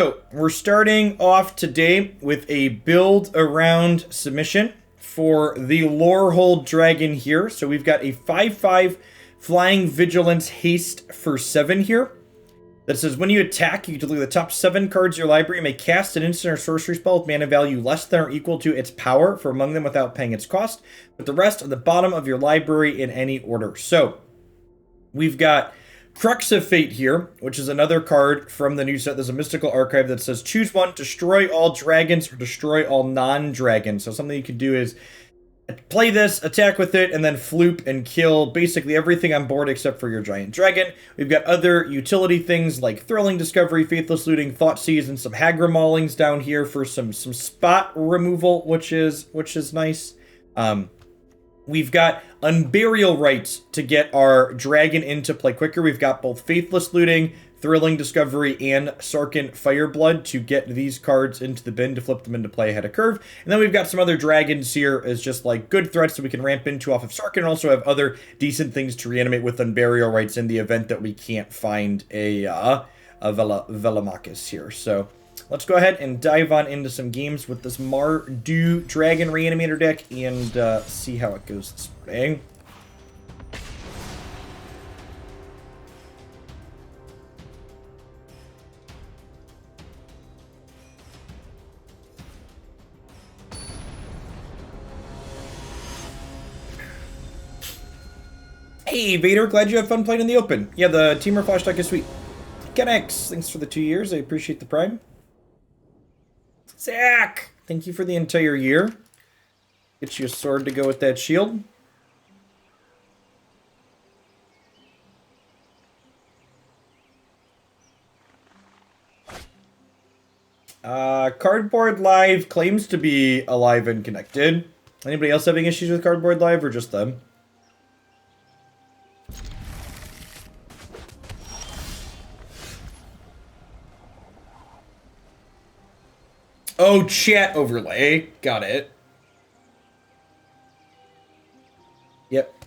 So we're starting off today with a build around submission for the Lorehold dragon here. So we've got a 5/5 flying vigilance haste for 7 here. That says when you attack, you can look at the top 7 cards of your library and may cast an instant or sorcery spell with mana value less than or equal to its power for among them without paying its cost, with the rest at the bottom of your library in any order. So we've got Crux of Fate here, which is another card from the new set. There's a mystical archive that says choose one, destroy all dragons or destroy all non-dragons. So something you can do is play this, attack with it, and then floop and kill basically everything on board except for your giant dragon. We've got other utility things like Thrilling Discovery, Faithless Looting, Thoughtseize, and some Hagra Maulings down here for some spot removal, which is nice. We've got Unburial Rites to get our dragon into play quicker. We've got both Faithless Looting, Thrilling Discovery, and Sarkhan Fireblood to get these cards into the bin to flip them into play ahead of curve. And then we've got some other dragons here as just like good threats that we can ramp into off of Sarkhan, and also have other decent things to reanimate with Unburial Rites in the event that we can't find a Velomachus here. So let's go ahead and dive on into some games with this Mardu Dragon Reanimator deck and see how it goes this morning. Hey Vader, glad you had fun playing in the open. Yeah, the Teamer Flash deck is sweet. Ken X, thanks for the 2 years. I appreciate the prime. Zach, thank you for the entire year. Get you a sword to go with that shield. Cardboard Live claims to be alive and connected. Anybody else having issues with Cardboard Live or just them? Oh, chat overlay. Got it. Yep.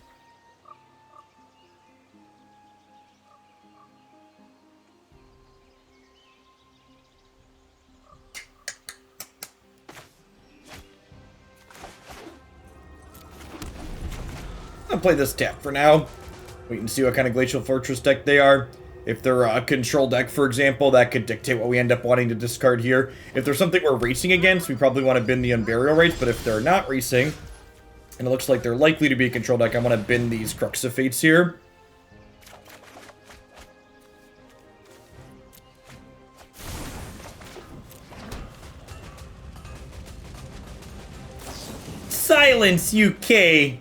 I'll play this tap for now. Wait and see what kind of Glacial Fortress deck they are. If they're a control deck, for example, that could dictate what we end up wanting to discard here. If there's something we're racing against, we probably want to bin the Unburial Rites, but if they're not racing, and it looks like they're likely to be a control deck, I want to bin these Crux of Fates here. Silence, UK!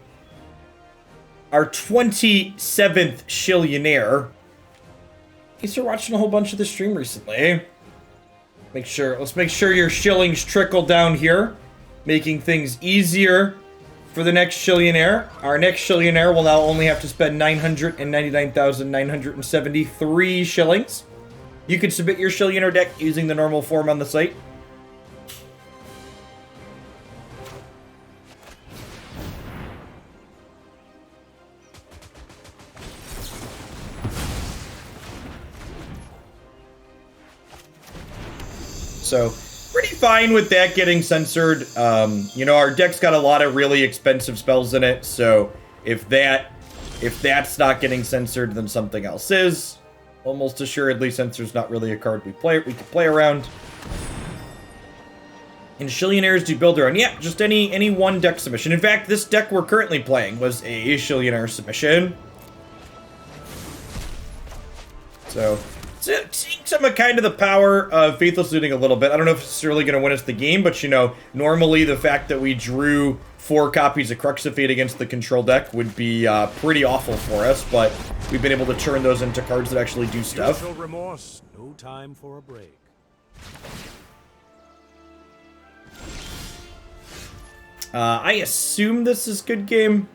Our 27th Shillionaire. Thanks for watching a whole bunch of the stream recently. Let's make sure your shillings trickle down here, making things easier for the next Shillionaire. Our next Shillionaire will now only have to spend 999,973 shillings. You can submit your Shillionaire deck using the normal form on the site. So, pretty fine with that getting censored. You know, our deck's got a lot of really expensive spells in it, so if that's not getting censored, then something else is. Almost assuredly, censor's not really a card we could play around. And Shillionaires do build their own. Yeah, just any one deck submission. In fact, this deck we're currently playing was a Shillionaire submission. So, seeing some of kind of the power of Faithless Looting a little bit. I don't know if it's really going to win us the game, but you know, normally the fact that we drew 4 copies of Crux of Fate against the control deck would be pretty awful for us, but we've been able to turn those into cards that actually do stuff. Remorse, no time for a break. I assume this is good game.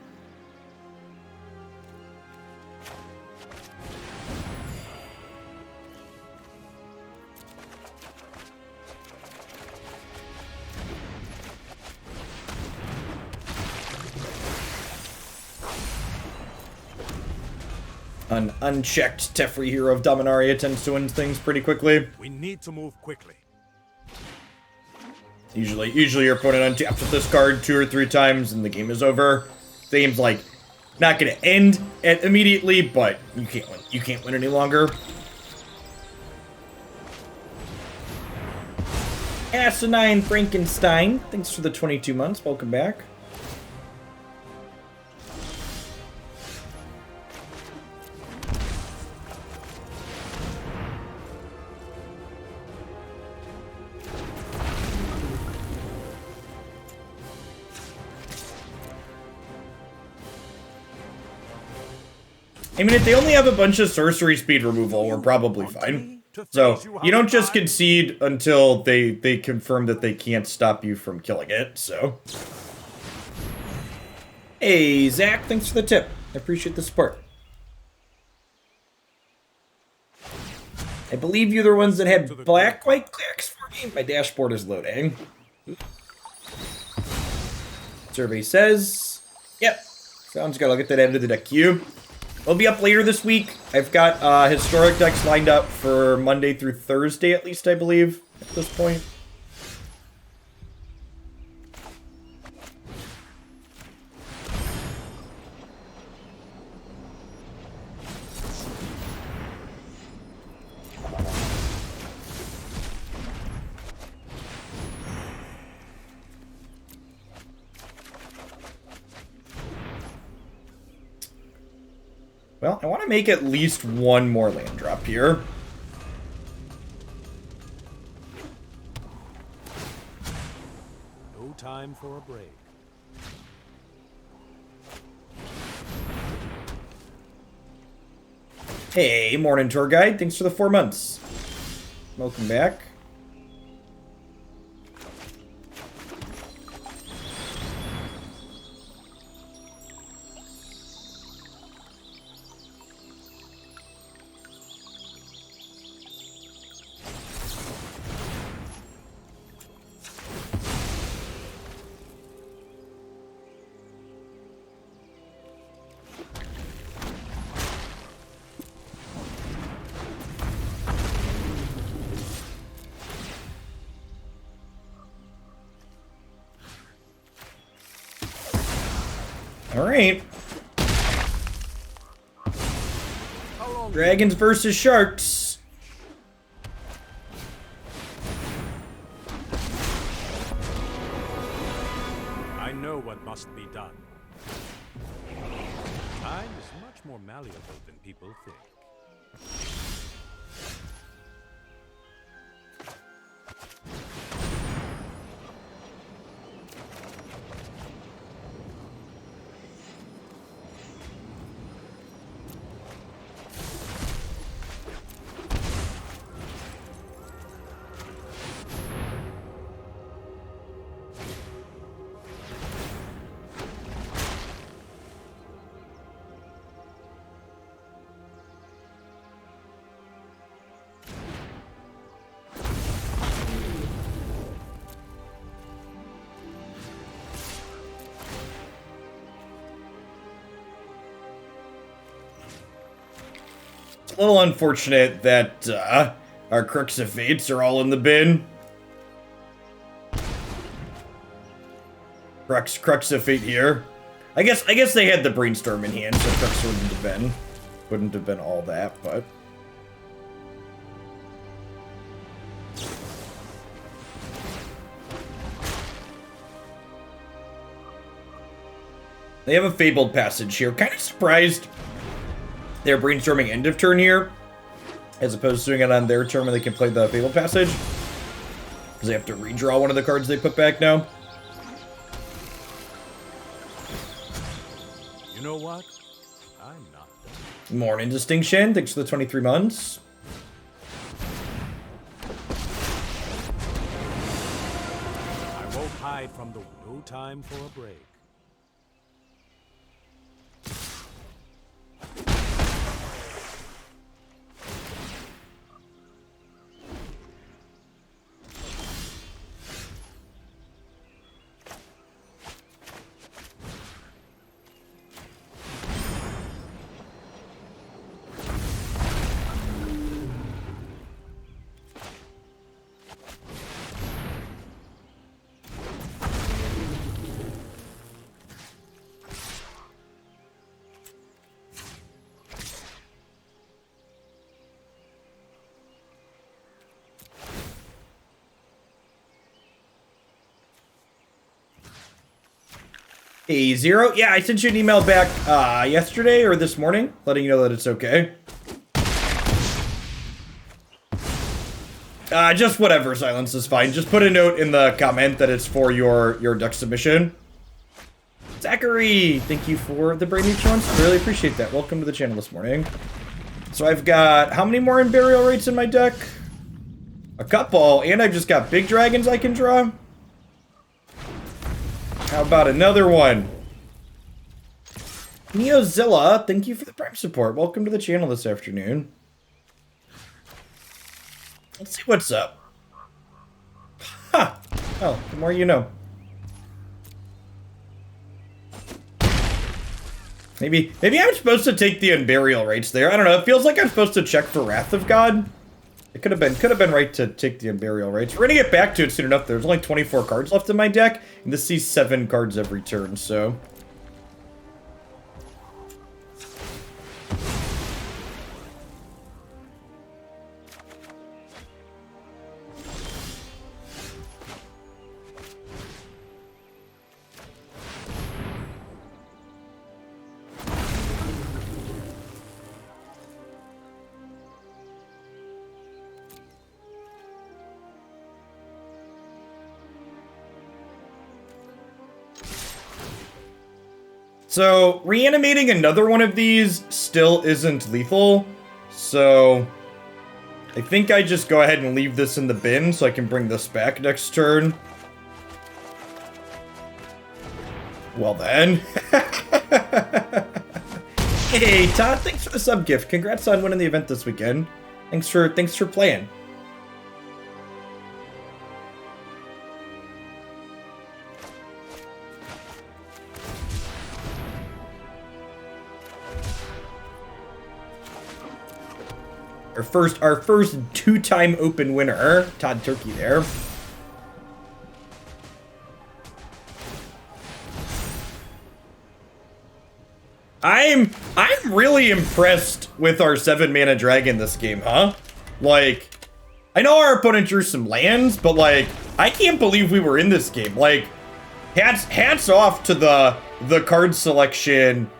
unchecked Teferi Hero of Dominaria tends to win things pretty quickly. We need to move quickly. Usually your opponent untaps with this card 2 or 3 times and the game is over. The game's like not gonna end immediately, but you can't win. You can't win any longer. Asinine Frankenstein, thanks for the 22 months. Welcome back. I mean, if they only have a bunch of sorcery speed removal, we're probably fine. So, you don't just concede until they confirm that they can't stop you from killing it, so. Hey, Zach, thanks for the tip. I appreciate the support. I believe you're the ones that had black white clerics for me. My dashboard is loading. Survey says, yep, sounds good. I'll get that added to the deck queue. It'll be up later this week. I've got historic decks lined up for Monday through Thursday, at least, I believe, at this point. Well, I want to make at least one more land drop here. No time for a break. Hey, morning tour guide. Thanks for the 4 months. Welcome back. Alright. Dragons versus sharks. I know what must be done. Time is much more malleable than people think. A little unfortunate that our Crux of Fates are all in the bin. Crux of Fate here. I guess they had the brainstorm in hand, so Crux wouldn't have been all that, but they have a Fabled Passage here. Kind of surprised they're brainstorming end of turn here, as opposed to doing it on their turn when they can play the Fabled Passage, because they have to redraw one of the cards they put back now. You know what? I'm not done. Morning Distinction, thanks for the 23 months. I won't hide from the no time for a break. Hey, Zero. Yeah, I sent you an email back yesterday or this morning, letting you know that it's okay. Just whatever, silence is fine. Just put a note in the comment that it's for your deck submission. Zachary, thank you for the brand new chance. Really appreciate that. Welcome to the channel this morning. So I've got how many more Unburial Rites in my deck? A couple, and I've just got big dragons I can draw. How about another one? Neozilla, thank you for the Prime support. Welcome to the channel this afternoon. Let's see what's up. Huh. Oh, the more you know. Maybe I'm supposed to take the Unburial Rites there. I don't know. It feels like I'm supposed to check for Wrath of God. It could have been right to take the Unburial Rites. We're gonna get back to it soon enough. There's only 24 cards left in my deck, and this sees 7 cards every turn, so. So, reanimating another one of these still isn't lethal, so I think I just go ahead and leave this in the bin so I can bring this back next turn. Well then. Hey Todd, thanks for the sub gift. Congrats on winning the event this weekend. Thanks for playing. Our first 2-time open winner, Todd Turkey there. I'm really impressed with our 7-mana dragon this game, huh? Like, I know our opponent drew some lands, but like, I can't believe we were in this game. Like, hats off to the card selection.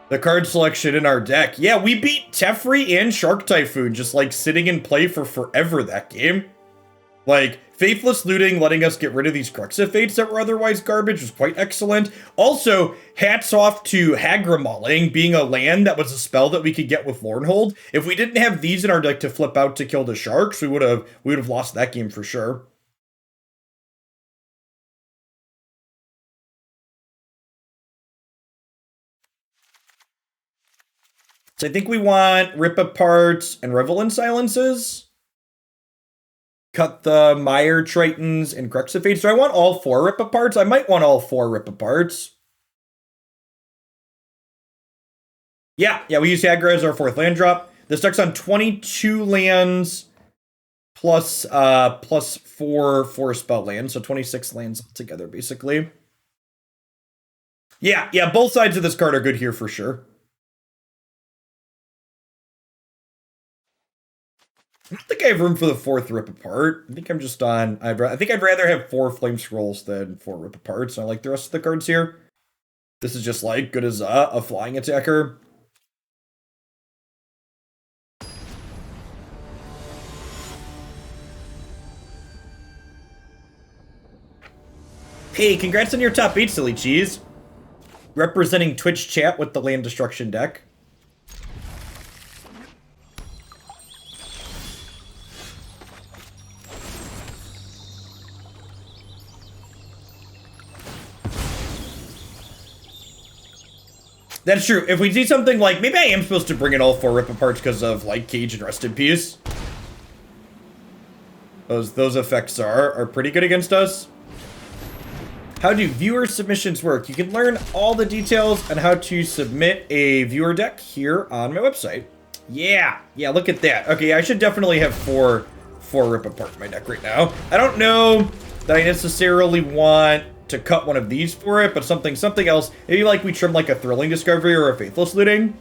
The card selection in our deck. Yeah, we beat Teferi and Shark Typhoon just like sitting in play for forever that game. Like, Faithless Looting letting us get rid of these Crux of Fates that were otherwise garbage was quite excellent. Also, hats off to Hagra Mauling being a land that was a spell that we could get with Lorehold. If we didn't have these in our deck to flip out to kill the sharks, we would have lost that game for sure. So I think we want Rip Aparts and Revel in Silences. Cut the Mire Tritons and Crux of Fate. So I want all 4 Rip Aparts. I might want all 4 Rip Aparts. Yeah, we use Hagra as our 4th land drop. This deck's on 22 lands plus 4 spell lands, so 26 lands altogether, basically. Yeah, both sides of this card are good here for sure. I don't think I have room for the 4th Rip Apart. I think I'm just on... I think I'd rather have 4 Flamescrolls than 4 Rip Aparts. I like the rest of the cards here. This is just like good as a flying attacker. Hey, congrats on your top 8, Silly Cheese. Representing Twitch chat with the Land Destruction deck. That's true. If we see something like, maybe I am supposed to bring in all 4 Rip Aparts because of Light Cage and Rest in Peace. Those effects are pretty good against us. How do viewer submissions work? You can learn all the details on how to submit a viewer deck here on my website. Yeah, look at that. Okay, I should definitely have 4 Rip Apart in my deck right now. I don't know that I necessarily want to cut one of these for it, but something else. Maybe like we trim like a Thrilling Discovery or a Faithless Looting.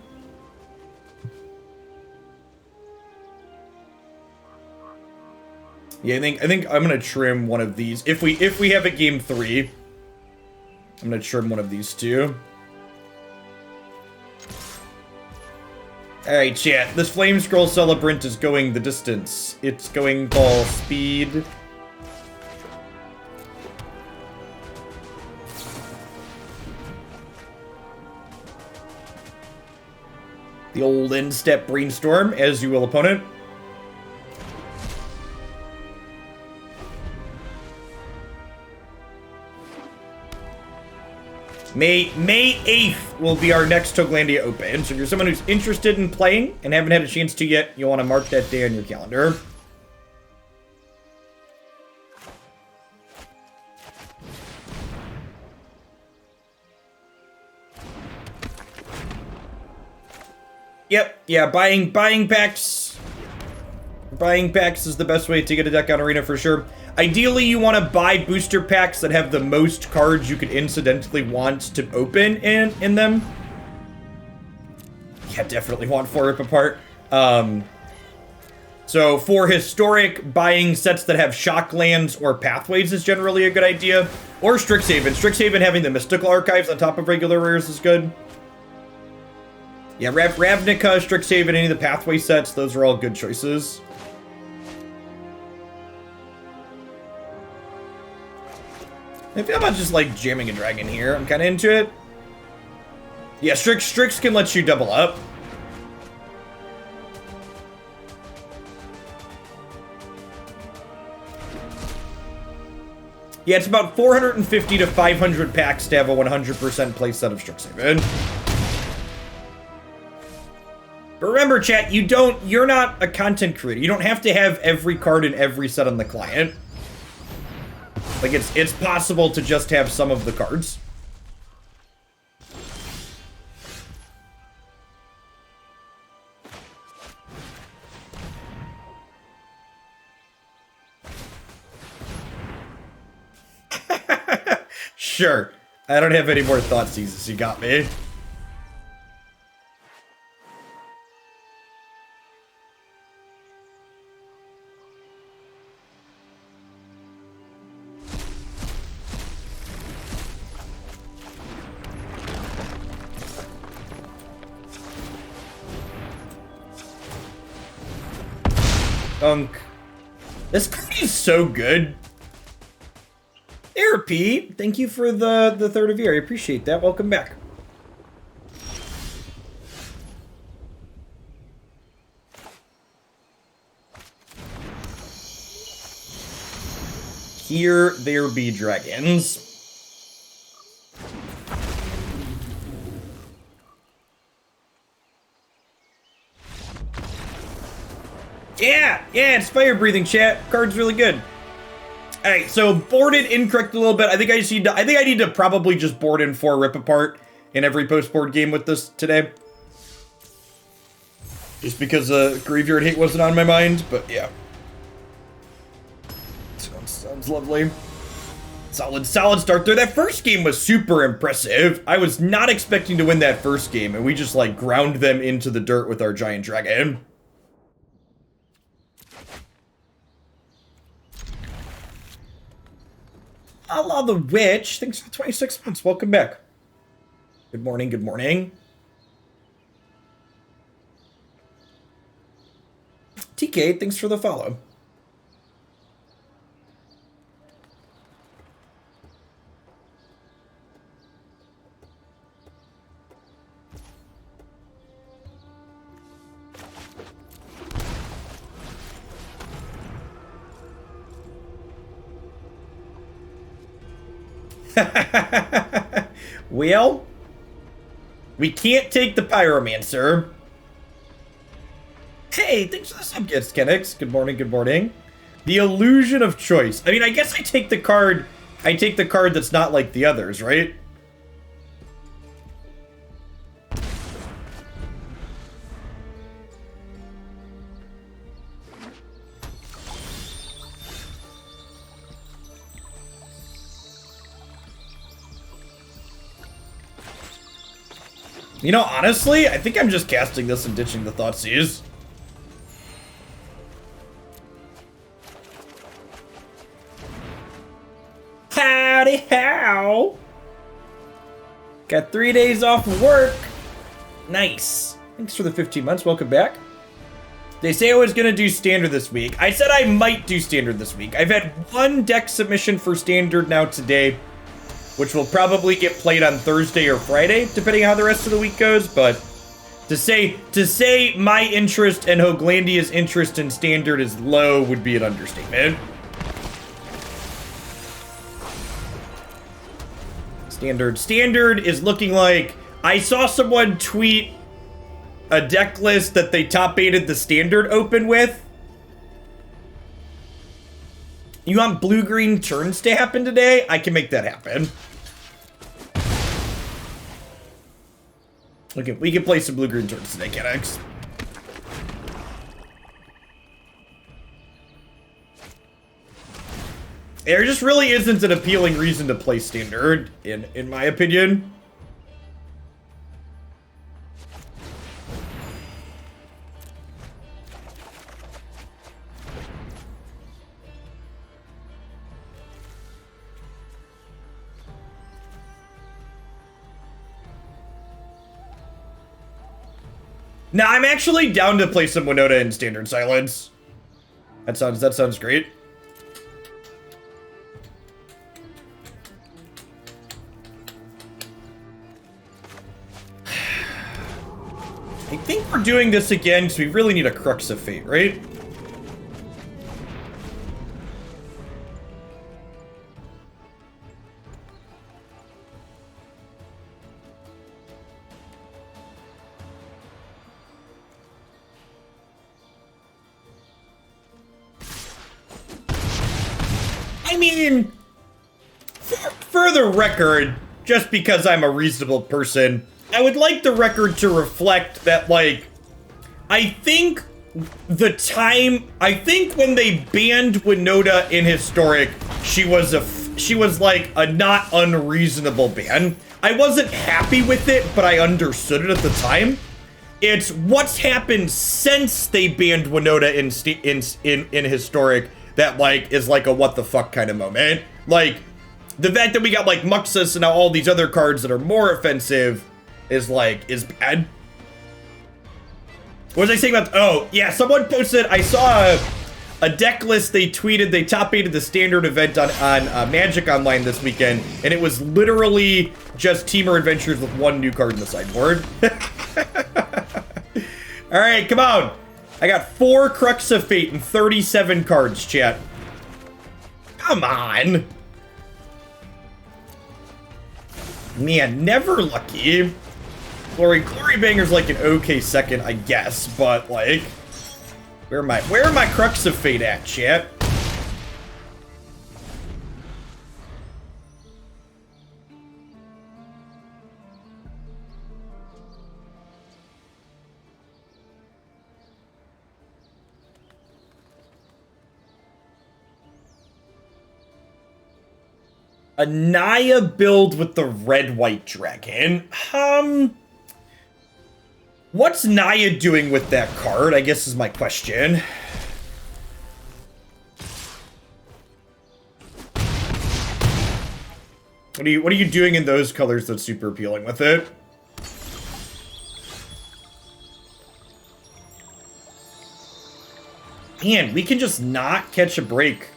Yeah, I think I'm gonna trim one of these if we have a game 3. I'm gonna trim one of these two. Alright, chat. This Flamescroll Celebrant is going the distance. It's going ball speed. The old end-step brainstorm, as you will, opponent. May 8th will be our next Toglandia Open, so if you're someone who's interested in playing and haven't had a chance to yet, you'll want to mark that day on your calendar. Yep, yeah, buying packs. Buying packs is the best way to get a deck on Arena for sure. Ideally, you want to buy booster packs that have the most cards you could incidentally want to open in them. Yeah, definitely want 4 Rip Apart. So for historic, buying sets that have shock lands or pathways is generally a good idea. Or Strixhaven. Strixhaven having the mystical archives on top of regular rares is good. Yeah, Ravnica, Strixhaven, any of the pathway sets, those are all good choices. I feel about just like jamming a dragon here. I'm kind of into it. Yeah, Strix can let you double up. Yeah, it's about 450 to 500 packs to have a 100% play set of Strixhaven. But remember, chat, you're not a content creator. You don't have to have every card in every set on the client. Like, it's possible to just have some of the cards. Sure. I don't have any more Thoughtseizes. You got me. This card is so good. Therapy, thank you for the third of year. I appreciate that. Welcome back. Here there be dragons. Yeah, it's fire breathing, chat. Card's really good. Alright, so boarded incorrect a little bit. I think I need to probably just board in 4 Rip Apart in every post-board game with this today. Just because Graveyard Hate wasn't on my mind, but yeah. Sounds lovely. Solid start there. That first game was super impressive. I was not expecting to win that first game, and we just like ground them into the dirt with our giant dragon. Allah the Witch, thanks for 26 months. Welcome back. Good morning, good morning. TK, thanks for the follow. Well, we can't take the Pyromancer. Hey, thanks for the sub gifts, Kenix. Good morning, good morning. The illusion of choice. I mean, I guess I take the card that's not like the others, right? You know, honestly, I think I'm just casting this and ditching the Thoughtseize. Howdy how! Got 3 days off of work. Nice. Thanks for the 15 months. Welcome back. They say I was going to do Standard this week. I said I might do Standard this week. I've had one deck submission for Standard now today, which will probably get played on Thursday or Friday, depending on how the rest of the week goes. But to say my interest and Hoaglandia's interest in Standard is low would be an understatement. Standard is looking like... I saw someone tweet a deck list that they top-baited the Standard Open with. You want blue-green turns to happen today? I can make that happen. We can play some blue-green turns today, Kennex. There just really isn't an appealing reason to play Standard, in my opinion. Nah, I'm actually down to play some Winota in Standard Silence. That sounds great. I think we're doing this again because we really need a Crux of Fate, right? I mean, for the record, just because I'm a reasonable person, I would like the record to reflect that, like, I think when they banned Winota in Historic, she was like a not unreasonable ban. I wasn't happy with it, but I understood it at the time. It's what's happened since they banned Winota in Historic that, like, is like a what the fuck kind of moment. Like, the fact that we got, like, Muxus and now all these other cards that are more offensive is bad. What was I saying about... Oh, yeah, someone posted... I saw a deck list they tweeted. They top-8'd the Standard event on Magic Online this weekend, and it was literally just Teamer Adventures with one new card in the sideboard. All right, come on. I got 4 Crux of Fate and 37 cards, chat. Come on. Man, never lucky. Glorybanger's like an okay second, I guess, but like, where are my Crux of Fate at, chat? A Naya build with the red-white dragon. What's Naya doing with that card, I guess is my question. What are you doing in those colors that's super appealing with it? Man, we can just not catch a break.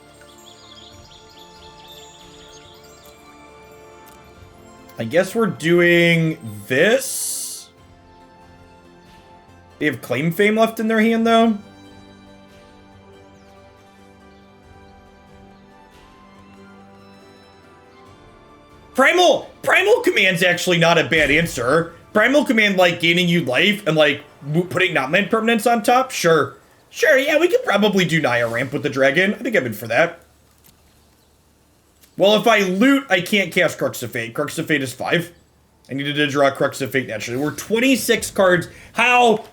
I guess we're doing this. They have Claim Fame left in their hand, though. Primal Command's actually not a bad answer. Primal Command, like, gaining you life and, like, putting non-land permanents on top? Sure. Sure, yeah, we could probably do Naya Ramp with the dragon. I think I'm in for that. Well, if I loot, I can't cast Crux of Fate. Crux of Fate is 5. I needed to draw Crux of Fate naturally. We're 26 cards. How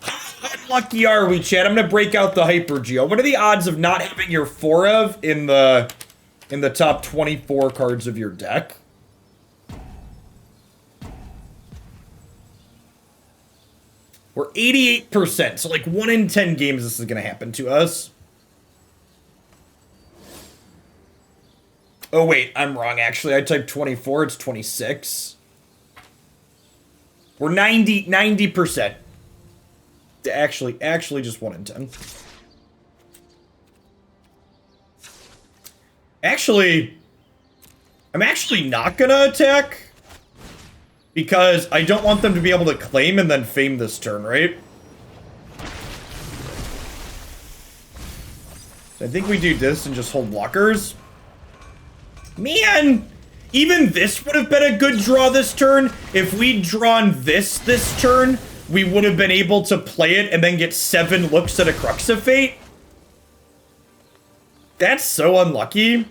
unlucky are we, Chad? I'm going to break out the Hyper Geo. What are the odds of not having your 4 of in the top 24 cards of your deck? We're 88%. So like 1 in 10 games this is going to happen to us. Oh, wait, I'm wrong, actually. I typed 24, it's 26. We're 90%. Actually just 1 in 10. I'm actually not gonna attack. Because I don't want them to be able to claim and then fame this turn, right? So I think we do this and just hold blockers. Man! Even this would have been a good draw this turn. If we'd drawn this turn, we would have been able to play it and then get 7 looks at a Crux of Fate. That's so unlucky.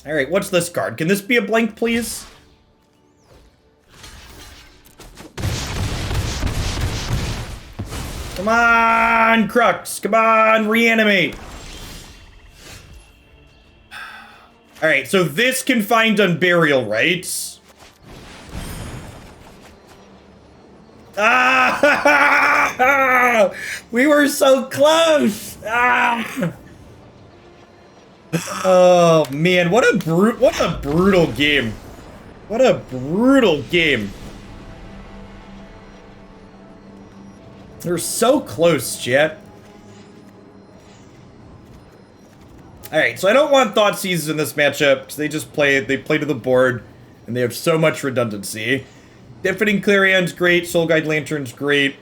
Alright, what's this card? Can this be a blank, please? Come on, Crux! Come on, reanimate! Alright, so this can find Unburial Rites. Ah! We were so close! Ah! Oh man, what a brutal game. What a brutal game. They're so close, chat. Alright, so I don't want Thoughtseize in this matchup, because they play to the board, and they have so much redundancy. Deafening Clarion's great, Soul Guide Lantern's great.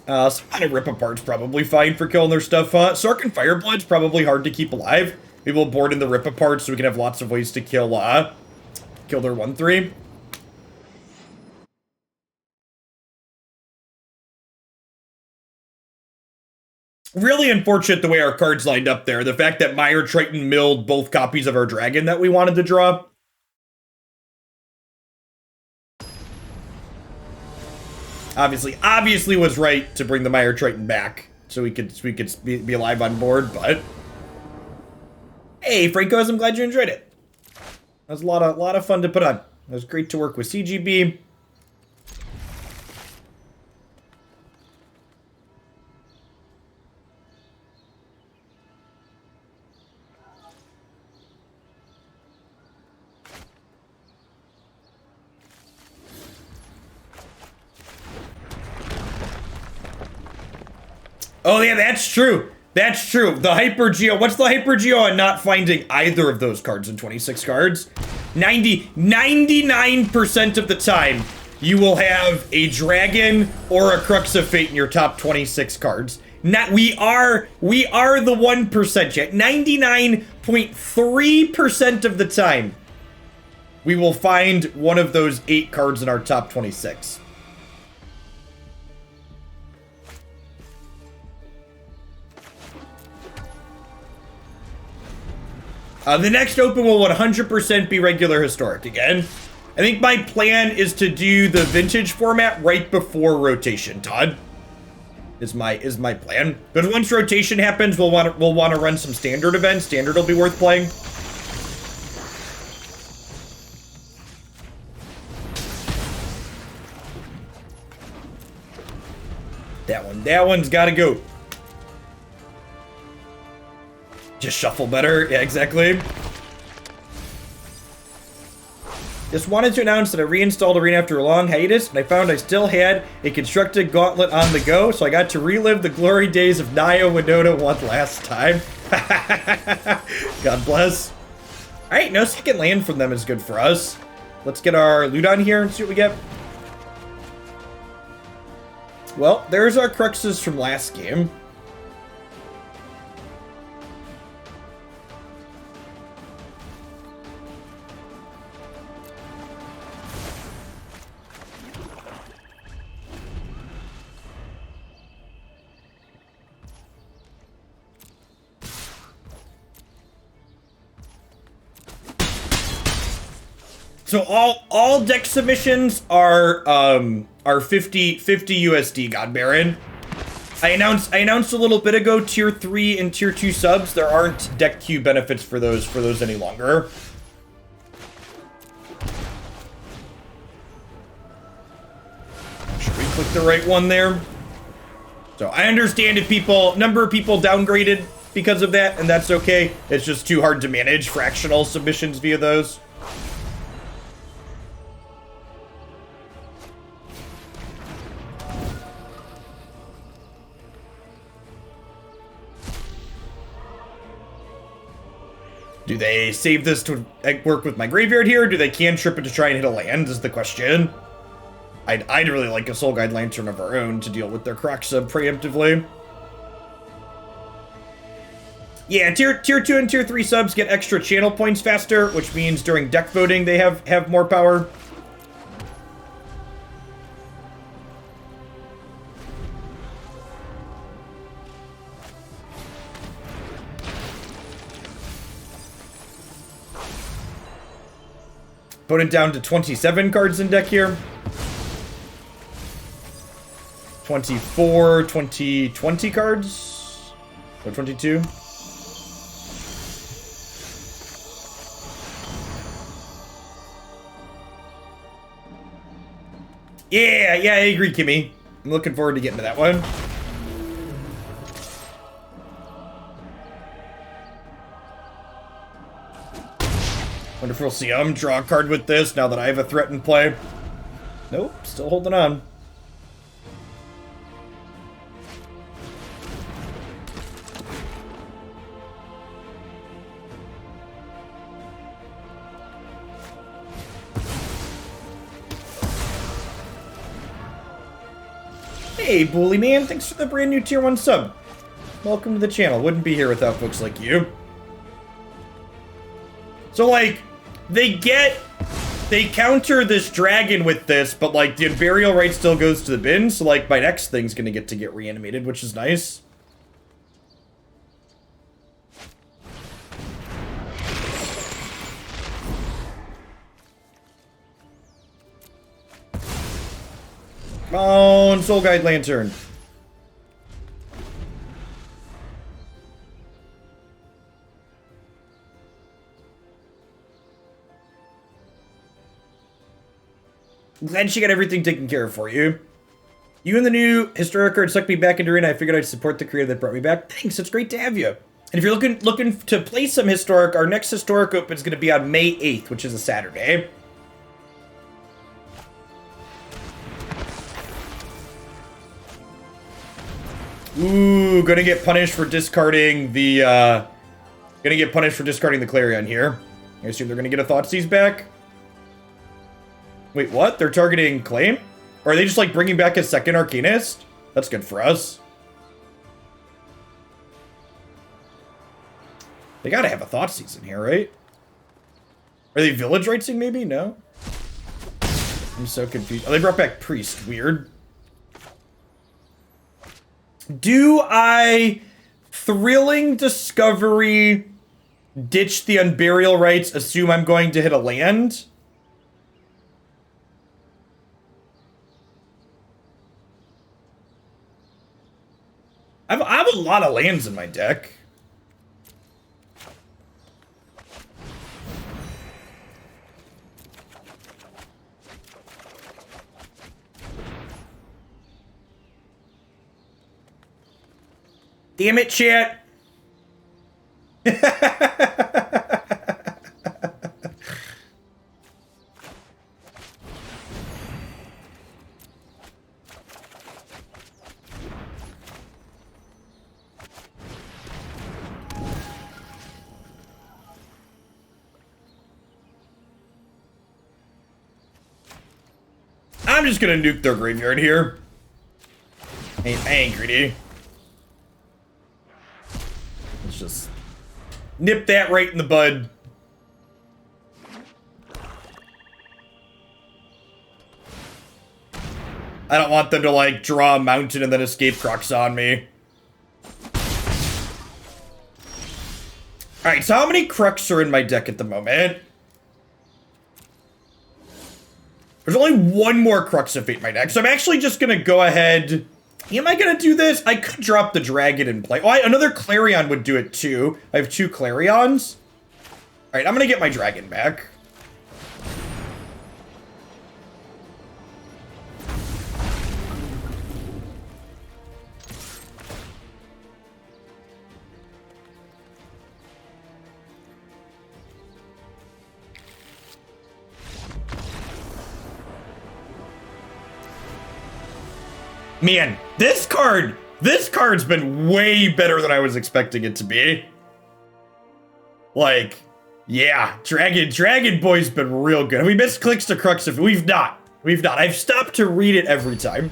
Some kind of Rip Apart's probably fine for killing their stuff. Sarkhan Fireblood's probably hard to keep alive. Maybe we'll board in the Rip Apart so we can have lots of ways to kill their 1/3. Really unfortunate the way our cards lined up there. The fact that Mire Triton milled both copies of our dragon that we wanted to draw. Obviously was right to bring the Mire Triton back so we could be alive on board, but hey, Francos, I'm glad you enjoyed it. That was a lot of fun to put on. It was great to work with CGB. Oh yeah, that's true. That's true. The Hyper Geo. What's the Hyper Geo on not finding either of those cards in 26 cards? 99% of the time, you will have a dragon or a Crux of Fate in your top 26 cards. We are the 1%, chat. 99.3% of the time, we will find one of those 8 cards in our top 26. The next open will 100% be regular historic again. I think my plan is to do the vintage format right before rotation, Todd. Is my plan. But once rotation happens, we'll want to run some standard events. Standard will be worth playing. That one's got to go. Just shuffle better. Yeah, exactly. Just wanted to announce that I reinstalled Arena after a long hiatus, and I found I still had a constructed gauntlet on the go, so I got to relive the glory days of Naya Winota one last time. God bless. Alright, no second land from them is good for us. Let's get our loot on here and see what we get. Well, there's our Cruxes from last game. So all deck submissions are 50 USD, God Baron. I announced a little bit ago tier 3 and tier 2 subs. There aren't deck queue benefits for those any longer. Should we click the right one there? So I understand if number of people downgraded because of that, and that's okay. It's just too hard to manage fractional submissions via those. Do they save this to work with my graveyard here? Or do they cantrip it to try and hit a land is the question. I'd really like a Soul Guide Lantern of our own to deal with their Crux preemptively. Yeah, tier 2 and tier 3 subs get extra channel points faster, which means during deck voting they have more power. Opponent down to 27 cards in deck here. 24, 20 cards? Or 22? Yeah, I agree, Kimmy. I'm looking forward to getting to that one. Wonder if we'll see draw a card with this now that I have a threat in play. Nope, still holding on. Hey, Bully Man, thanks for the brand new tier 1 sub. Welcome to the channel. Wouldn't be here without folks like you. So, like, they counter this dragon with this, but, like, the Unburial Rites still goes to the bin, so, like, my next thing's gonna get reanimated, which is nice. Come on, Soul Guide Lantern. I'm glad she got everything taken care of for you. You and the new Historic card sucked me back into Arena. I figured I'd support the creator that brought me back. Thanks, it's great to have you. And if you're looking to play some Historic, our next Historic Open is going to be on May 8th, which is a Saturday. Ooh, gonna get punished for discarding the, Clarion here. I assume they're gonna get a Thoughtseize back. Wait, what? They're targeting Claim? Or are they just, like, bringing back a second Arcanist? That's good for us. They gotta have a Thoughtseize in here, right? Are they Village Rightsing, maybe? No? I'm so confused. Oh, they brought back Priest. Weird. Do I Thrilling Discovery ditch the Unburial Rites, assume I'm going to hit a land? I have a lot of lands in my deck. Damn it, chat. I'm just gonna nuke their graveyard here. I ain't greedy. Let's just nip that right in the bud. I don't want them to, like, draw a mountain and then escape Crux on me. Alright, so how many Crux are in my deck at the moment? There's only one more Crux of Fate in my deck, so I'm actually just gonna go ahead. Am I gonna do this? I could drop the dragon and play. Oh, another Clarion would do it too. I have 2 Clarions. Alright, I'm gonna get my dragon back. Man, this card's been way better than I was expecting it to be. Like, yeah, Dragon Boy's been real good. Have we missed clicks to Crux of Fate? We've not. I've stopped to read it every time.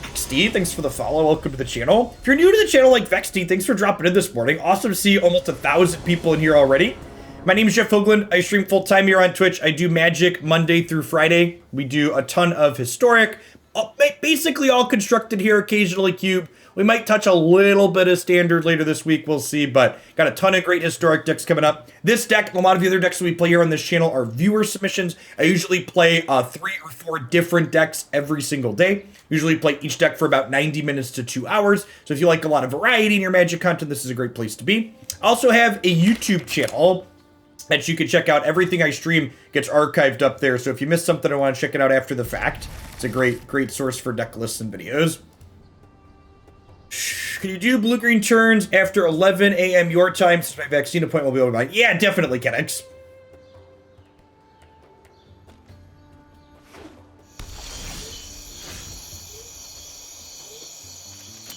Vexty, thanks for the follow. Welcome to the channel. If you're new to the channel like Vexty, thanks for dropping in this morning. Awesome to see almost 1,000 people in here already. My name is Jeff Hoagland. I stream full-time here on Twitch. I do Magic Monday through Friday. We do a ton of Historic, basically all constructed here, occasionally Cube. We might touch a little bit of Standard later this week, we'll see, but got a ton of great Historic decks coming up. This deck and a lot of the other decks that we play here on this channel are viewer submissions. I usually play 3 or 4 different decks every single day. Usually play each deck for about 90 minutes to 2 hours. So if you like a lot of variety in your Magic content, this is a great place to be. I also have a YouTube channel that you can check out. Everything I stream gets archived up there. So if you missed something and want to check it out after the fact, it's a great source for deck lists and videos. Can you do blue-green turns after 11 a.m. your time since my vaccine appointment will be over by? Yeah, definitely, Kenix.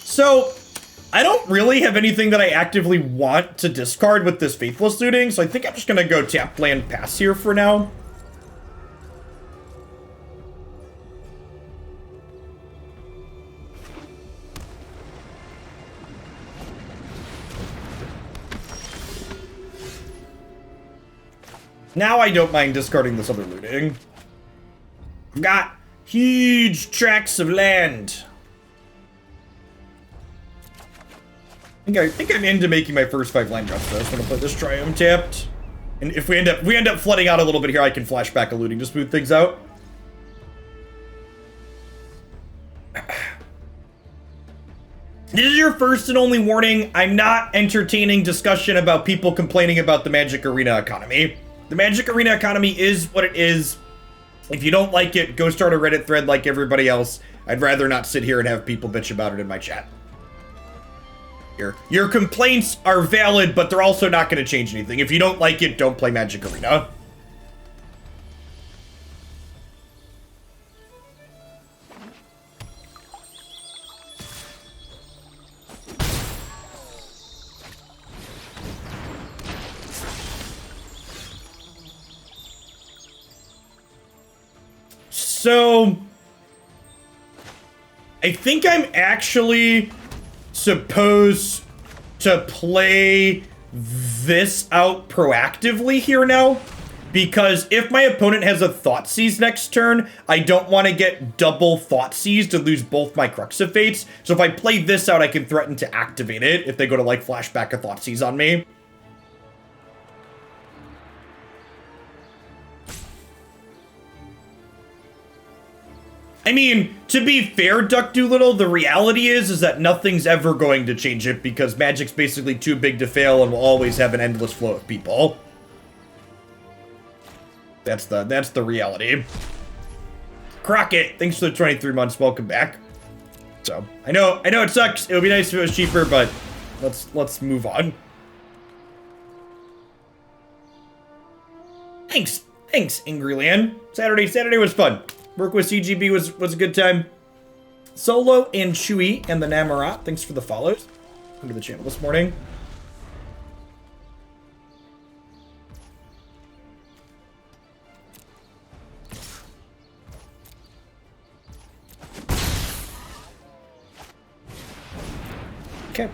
So, I don't really have anything that I actively want to discard with this Faithless Looting, so I think I'm just going to go tap, land, pass here for now. Now I don't mind discarding this other looting. I've got huge tracts of land. I think I'm into making my first 5 land drops though. So I'm gonna put this Triome tapped. And if we end up flooding out a little bit here, I can flash back a looting to smooth things out. This is your first and only warning. I'm not entertaining discussion about people complaining about the Magic Arena economy. The Magic Arena economy is what it is. If you don't like it, go start a Reddit thread like everybody else. I'd rather not sit here and have people bitch about it in my chat. Your complaints are valid, but they're also not going to change anything. If you don't like it, don't play Magic Arena. So, I think I'm actually supposed to play this out proactively here now, because if my opponent has a Thoughtseize next turn, I don't want to get double Thoughtseized to lose both my Crux of Fates. So if I play this out, I can threaten to activate it if they go to like flashback a Thoughtseize on me. I mean, to be fair, Duck Doolittle, the reality is that nothing's ever going to change it because Magic's basically too big to fail and will always have an endless flow of people. That's the reality. Crockett, thanks for the 23 months. Welcome back. So, I know it sucks. It would be nice if it was cheaper, but let's move on. Thanks, Angryland. Saturday was fun. Work with CGB was a good time. Solo and Chewy and the Namarat, thanks for the follows. Come to the channel this morning. Okay.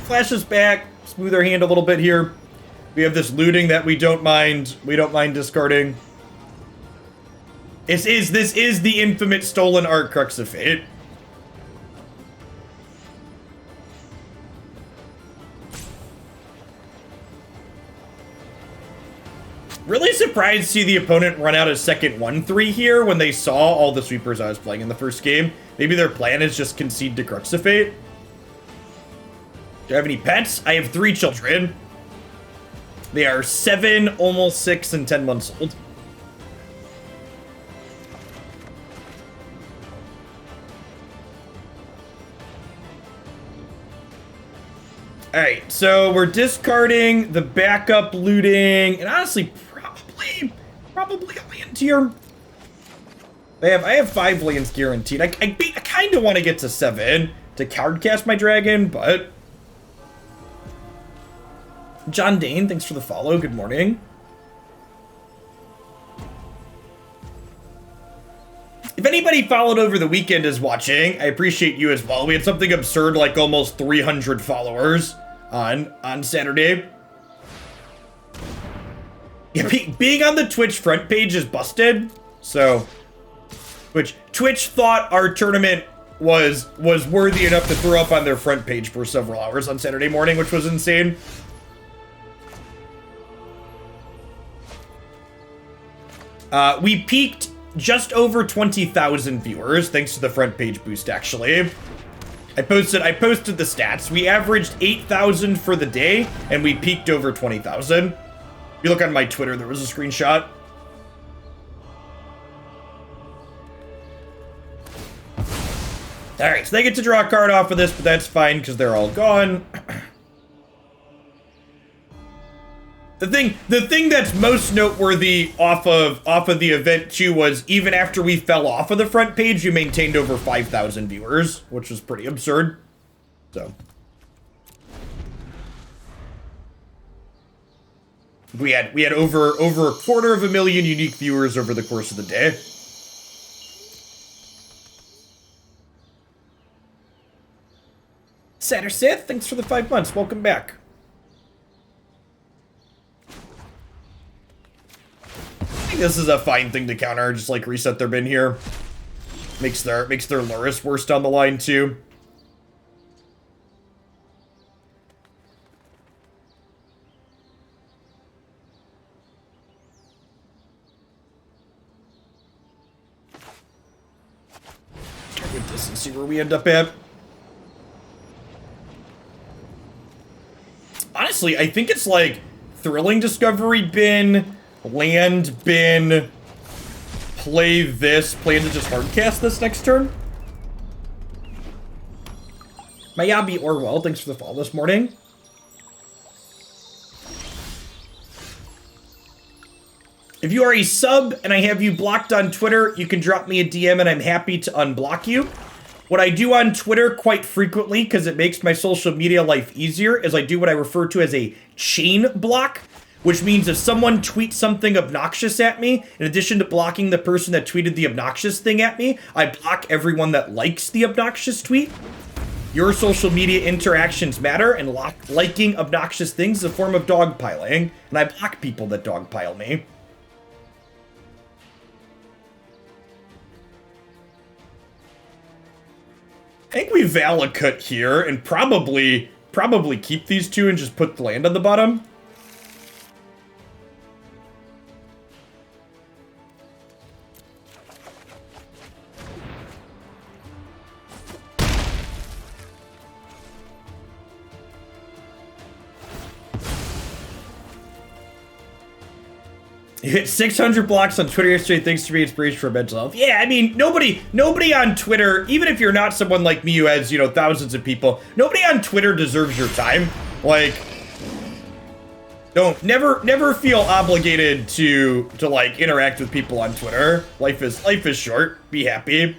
Flashes back. Smooth our hand a little bit here. We have this looting that we don't mind discarding. This is the infamous stolen art Crux of Fate. Really surprised to see the opponent run out a second 1/3 here when they saw all the sweepers I was playing in the first game. Maybe their plan is just concede to Crux of Fate. Do I have any pets? I have 3 children. They are 7, almost 6, and 10 months old. Alright, so we're discarding the backup looting, and honestly, probably a land tier. I have 5 lands guaranteed. I kind of want to get to 7 to card cast my dragon, but... John Dane, thanks for the follow. Good morning. If anybody followed over the weekend is watching, I appreciate you as well. We had something absurd like almost 300 followers on Saturday. Yeah, being on the Twitch front page is busted. So, Twitch thought our tournament was worthy enough to throw up on their front page for several hours on Saturday morning, which was insane. We peaked just over 20,000 viewers, thanks to the front page boost, actually. I posted the stats. We averaged 8,000 for the day, and we peaked over 20,000. If you look on my Twitter, there was a screenshot. Alright, so they get to draw a card off of this, but that's fine, because they're all gone. The thing that's most noteworthy off of the event too was even after we fell off of the front page, we maintained over 5,000 viewers, which was pretty absurd. So we had over 250,000 unique viewers over the course of the day. Satter Sith, thanks for the 5 months. Welcome back. I think this is a fine thing to counter, just like reset their bin here. Makes their Luris worse down the line too. Target this and see where we end up at. Honestly, I think it's like Thrilling Discovery bin, land bin, play this, plan to just hardcast this next turn. Mayabi Orwell, thanks for the follow this morning. If you are a sub and I have you blocked on Twitter, you can drop me a DM and I'm happy to unblock you. What I do on Twitter quite frequently, because it makes my social media life easier, is I do what I refer to as a chain block, which means if someone tweets something obnoxious at me, in addition to blocking the person that tweeted the obnoxious thing at me, I block everyone that likes the obnoxious tweet. Your social media interactions matter, and liking obnoxious things is a form of dogpiling, and I block people that dogpile me. I think we Valakut here and probably keep these two and just put the land on the bottom. You hit 600 blocks on Twitter yesterday thanks to me inspiration for mental health. Yeah, I mean, nobody on Twitter, even if you're not someone like me who has, thousands of people, nobody on Twitter deserves your time. Like, never feel obligated to like interact with people on Twitter. Life is short. Be happy.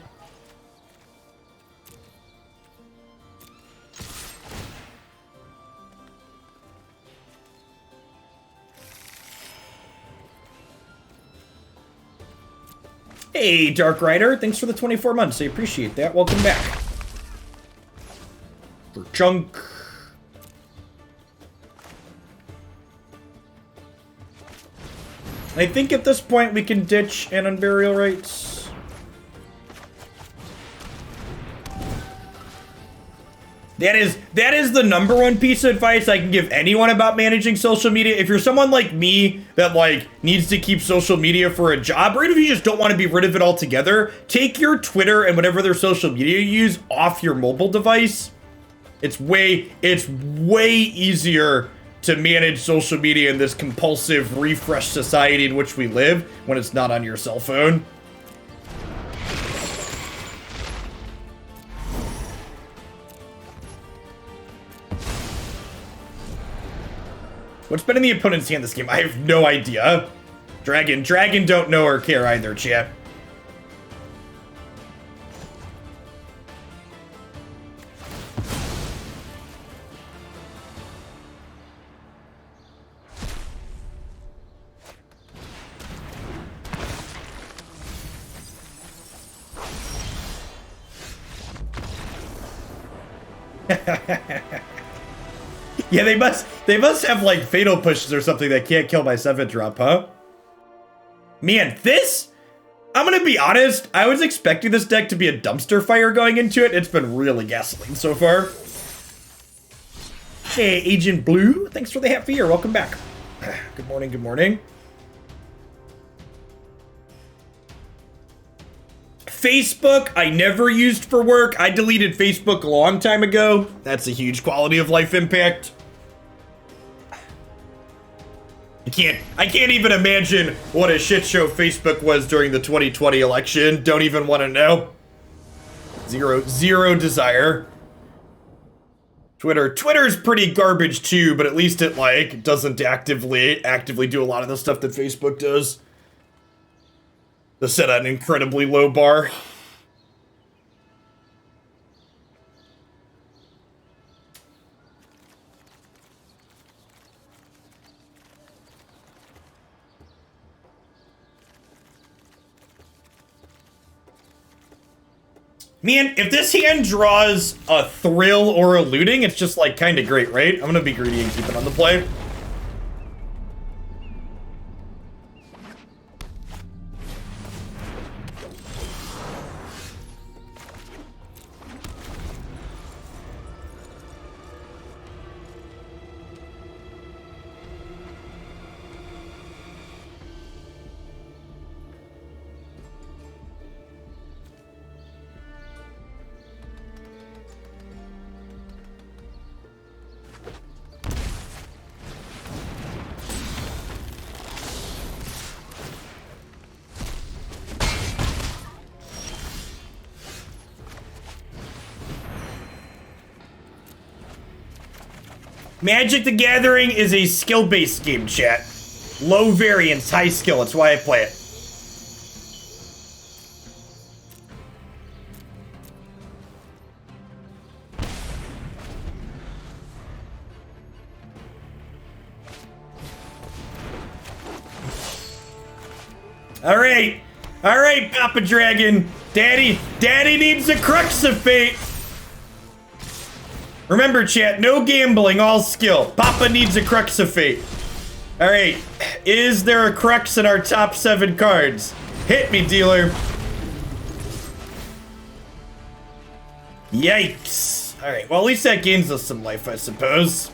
Hey, Dark Rider, thanks for the 24 months. I appreciate that. Welcome back. For Chunk. I think at this point we can ditch an Unburial Rites. That is the number one piece of advice I can give anyone about managing social media. If you're someone like me that like needs to keep social media for a job, or even if you just don't want to be rid of it altogether, take your Twitter and whatever other social media you use off your mobile device. It's way easier to manage social media in this compulsive refresh society in which we live when it's not on your cell phone. What's been in the opponent's hand this game? I have no idea. Dragon don't know or care either, chat. Yeah, they must have like fatal pushes or something that can't kill my 7-drop, huh? Man, I'm gonna be honest, I was expecting this deck to be a dumpster fire going into it. It's been really gasoline so far. Hey, Agent Blue, thanks for the happy year. Welcome back. Good morning, good morning. Facebook, I never used for work. I deleted Facebook a long time ago. That's a huge quality of life impact. I can't even imagine what a shit show Facebook was during the 2020 election. Don't even want to know. Zero desire. Twitter's pretty garbage too, but at least it like doesn't actively do a lot of the stuff that Facebook does. To set an incredibly low bar. Man, if this hand draws a thrill or a looting, it's just like kind of great, right? I'm gonna be greedy and keep it on the play. Magic the Gathering is a skill-based game, chat. Low variance, high skill. That's why I play it. All right, Papa Dragon. Daddy needs a Crux of Fate. Remember, chat, no gambling, all skill. Papa needs a Crux of Fate. All right, is there a Crux in our top 7 cards? Hit me, dealer. Yikes. All right, well, at least that gains us some life, I suppose.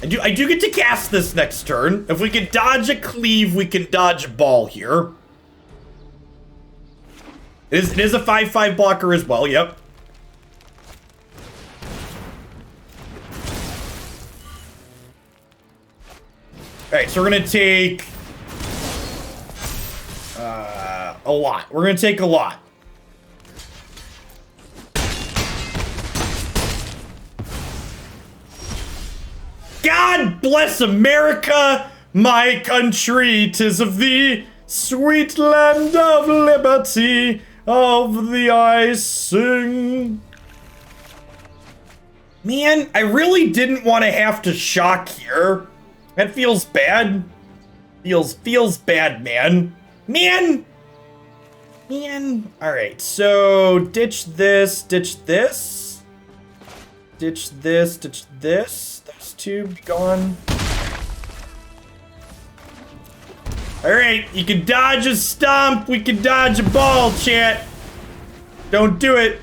I do get to cast this next turn. If we can dodge a cleave, we can dodge a ball here. It is a 5/5 blocker as well, yep. Alright, so we're gonna take a lot. We're gonna take a lot. God bless America, my country. 'Tis of thee, sweet land of liberty, of thee I sing. Man, I really didn't want to have to shock here. That feels bad. Feels bad, man. Man! Alright, so ditch this, ditch this. Ditch this, ditch this. Those two gone. Alright, you can dodge a stomp, we can dodge a ball, chat. Don't do it.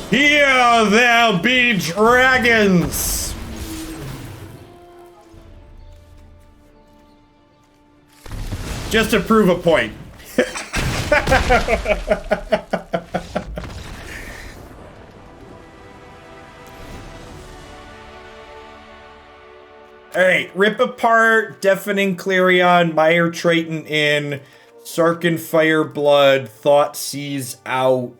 Here there be dragons! Just to prove a point. Alright, rip apart, Deafening Clarion, Mire Triton in, Sarkhan Fireblood, Thoughtseize out.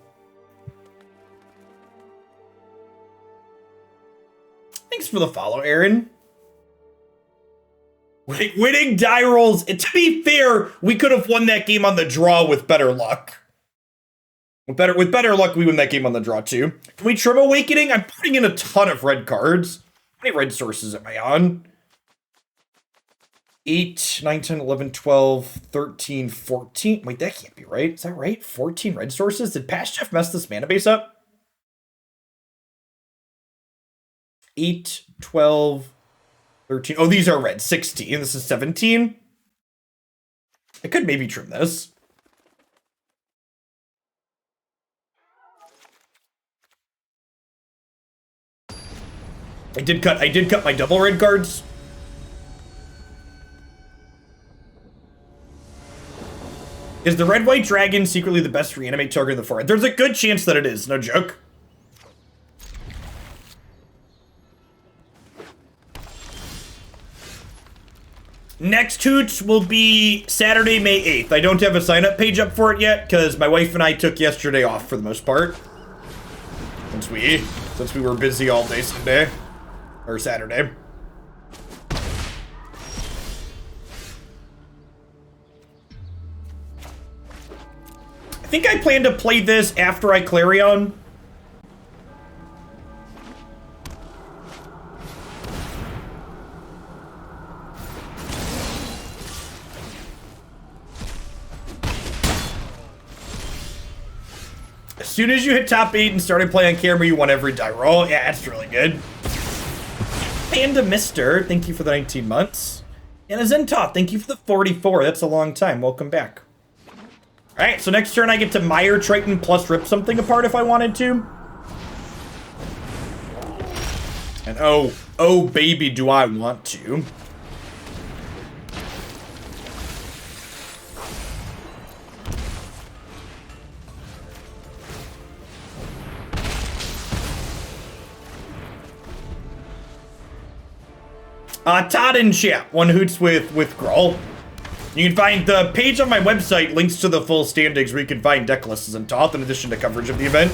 for the follow, Aaron. Winning die rolls. And to be fair, we could have won that game on the draw with better luck. With better luck, we win that game on the draw too. Can we trim Awakening? I'm putting in a ton of red cards. How many red sources am I on? 8, 9, 10, 11, 12, 13, 14. Wait, that can't be right. Is that right? 14 red sources? Did Past Jeff mess this mana base up? 8, 12, 13. Oh, these are red. 16. This is 17. I could maybe trim this. I did cut my double red cards. Is the red-white dragon secretly the best reanimate target in the forest? There's a good chance that it is, no joke. Next Hoots will be Saturday, May 8th. I don't have a sign-up page up for it yet, because my wife and I took yesterday off for the most part. Since we were busy all day Sunday. Or Saturday. I think I plan to play this after I Clarion. As soon as you hit top 8 and started playing on camera, you won every die roll. Yeah, that's really good. Panda Mister, thank you for the 19 months. And a Zentop, thank you for the 44. That's a long time. Welcome back. Alright, so next turn I get to Mire Triton plus rip something apart if I wanted to. And oh baby, do I want to. Todd in chat, one hoots with Grull. You can find the page on my website, links to the full standings where you can find deck lists and Toth in addition to coverage of the event.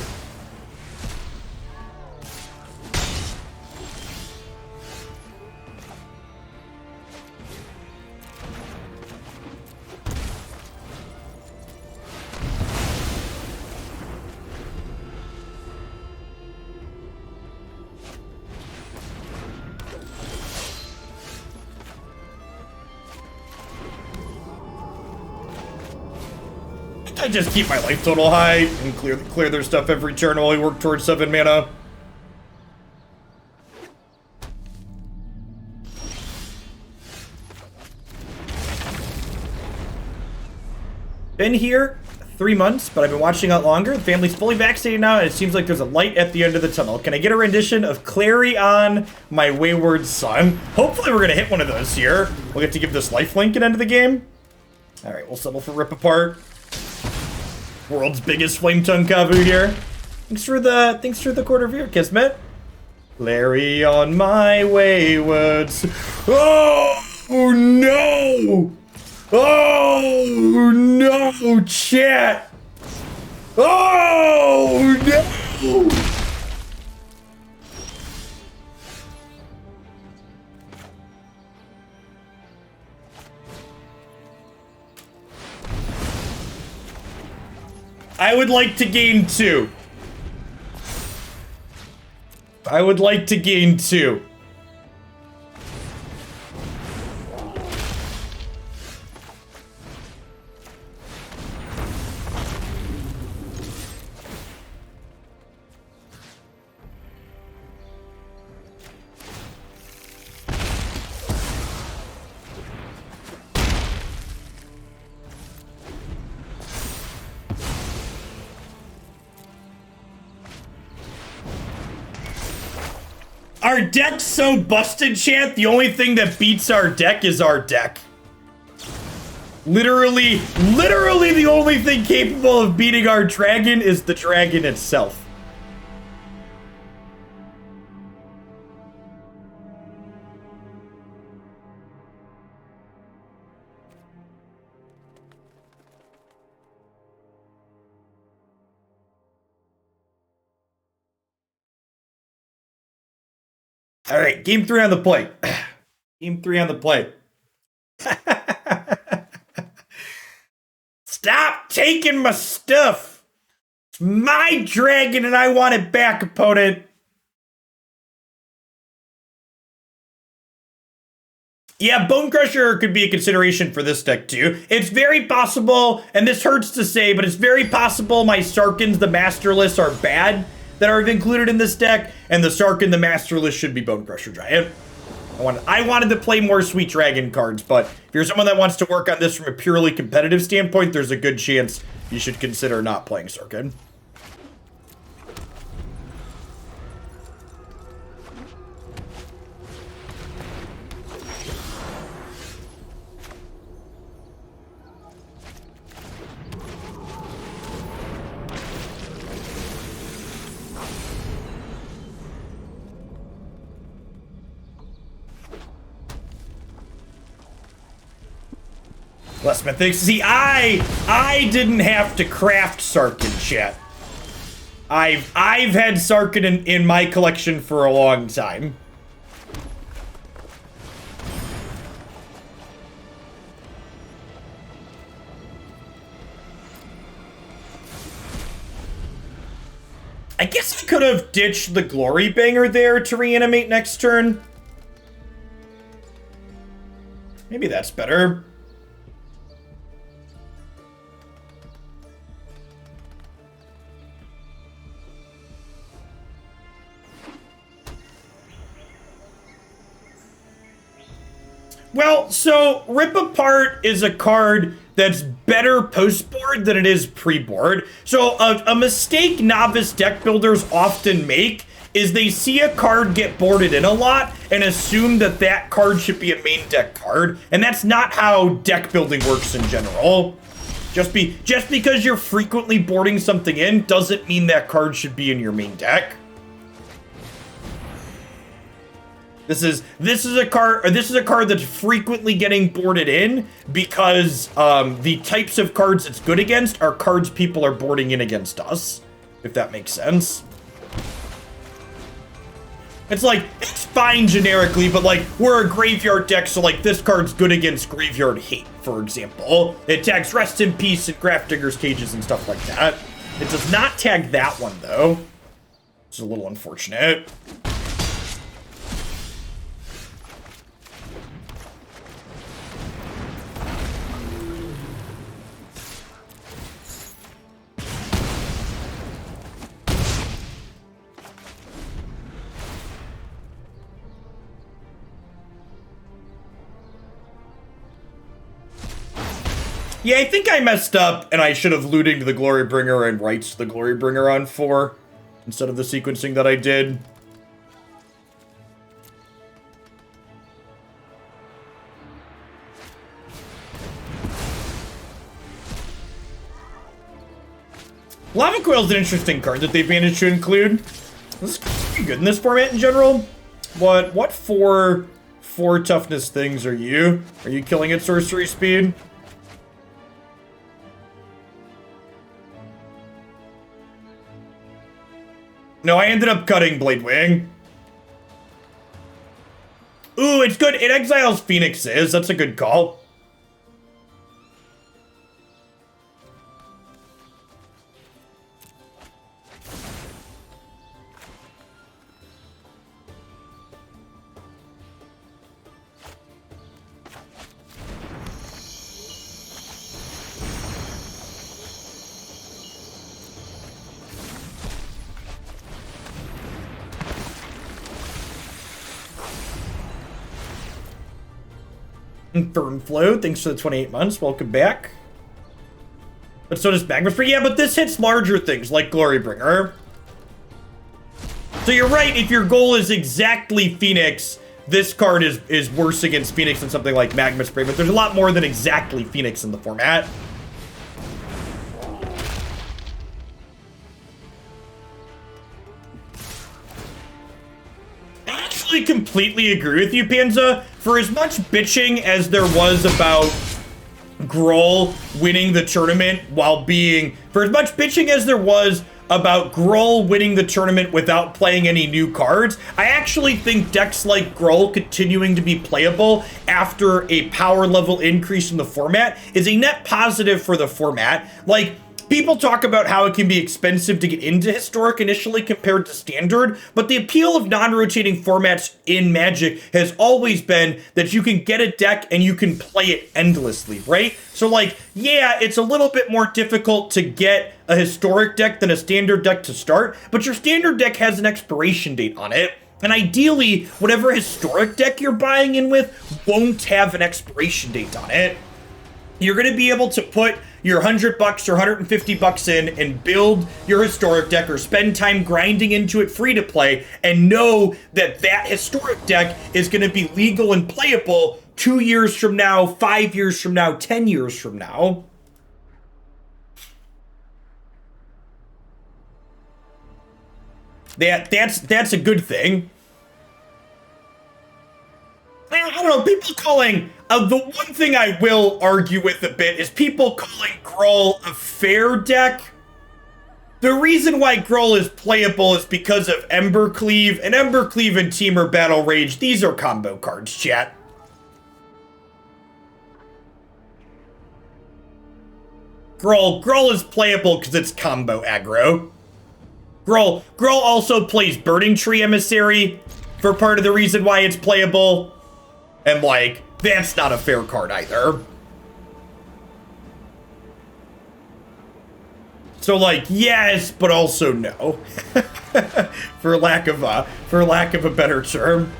I just keep my life total high and clear their stuff every turn while we work towards 7 mana. Been here 3 months, but I've been watching out longer. The family's fully vaccinated now, and it seems like there's a light at the end of the tunnel. Can I get a rendition of Clarion, my wayward son? Hopefully we're gonna hit one of those here. We'll get to give this lifelink at end of the game. All right, we'll settle for Rip Apart. World's biggest flame tongue Kavu here. Thanks for the quarter of your Kismet. Larry on my waywards. Oh no! Oh no, chat! Oh no! I would like to gain 2. I would like to gain 2. Our deck's so busted, chat. The only thing that beats our deck is our deck. Literally the only thing capable of beating our dragon is the dragon itself. All right, game 3 on the plate. Game 3 on the plate. Stop taking my stuff. It's my dragon and I want it back, opponent. Yeah, Bonecrusher could be a consideration for this deck too. It's very possible, and this hurts to say, but it's very possible my Sarkhans, the Masterless, are bad that are included in this deck, and the Sarkhan, the Masterless, should be Bonecrusher Giant. I wanted to play more Sweet Dragon cards, but if you're someone that wants to work on this from a purely competitive standpoint, there's a good chance you should consider not playing Sarkhan. Blessman thinks, see, I didn't have to craft Sarkhan, chat. I've had Sarkhan in my collection for a long time. I guess I could have ditched the Glorybringer there to reanimate next turn. Maybe that's better. Well, so Rip Apart is a card that's better post-board than it is pre-board. So a mistake novice deck builders often make is they see a card get boarded in a lot and assume that that card should be a main deck card. And that's not how deck building works in general. Just because you're frequently boarding something in doesn't mean that card should be in your main deck. This is a card that's frequently getting boarded in because the types of cards it's good against are cards people are boarding in against us, if that makes sense. It's like, it's fine generically, but like, we're a graveyard deck, so like, this card's good against Graveyard Hate, for example. It tags Rest in Peace and Grafdigger's Cages and stuff like that. It does not tag that one, though. It's a little unfortunate. Yeah, I think I messed up, and I should have looted the Glorybringer and rights to the Glorybringer on 4, instead of the sequencing that I did. Lava Coil is an interesting card that they've managed to include. This is pretty good in this format in general. What four toughness things are you? Are you killing at sorcery speed? No, I ended up cutting Bladewing. Ooh, it's good. It exiles Phoenixes. That's a good call. Burnflow, thanks for the 28 months. Welcome back. But so does Magma Spree. Yeah, but this hits larger things like Glorybringer. So you're right, if your goal is exactly Phoenix, this card is worse against Phoenix than something like Magma Spray, but there's a lot more than exactly Phoenix in the format. I actually completely agree with you, Panza. For as much bitching as there was about Grohl winning the tournament while being... For as much bitching as there was about Gruul winning the tournament without playing any new cards. I actually think decks like Gruul continuing to be playable after a power level increase in the format is a net positive for the format. Like, people talk about how it can be expensive to get into Historic initially compared to Standard, but the appeal of non-rotating formats in Magic has always been that you can get a deck and you can play it endlessly, right? So like, yeah, it's a little bit more difficult to get a Historic deck than a Standard deck to start, but your Standard deck has an expiration date on it. And ideally, whatever Historic deck you're buying in with won't have an expiration date on it. You're going to be able to put your $100 or $150 in and build your Historic deck or spend time grinding into it free to play and know that that Historic deck is going to be legal and playable 2 years from now, 5 years from now, 10 years from now. That's a good thing. I don't know, people calling... the one thing I will argue with a bit is people calling Gruul a fair deck. The reason why Gruul is playable is because of Embercleave, and Embercleave and Temur Battle Rage, these are combo cards, chat. Gruul is playable because it's combo aggro. Gruul also plays Burning Tree Emissary for part of the reason why it's playable. And like, that's not a fair card either. So like, yes, but also no. for lack of a better term.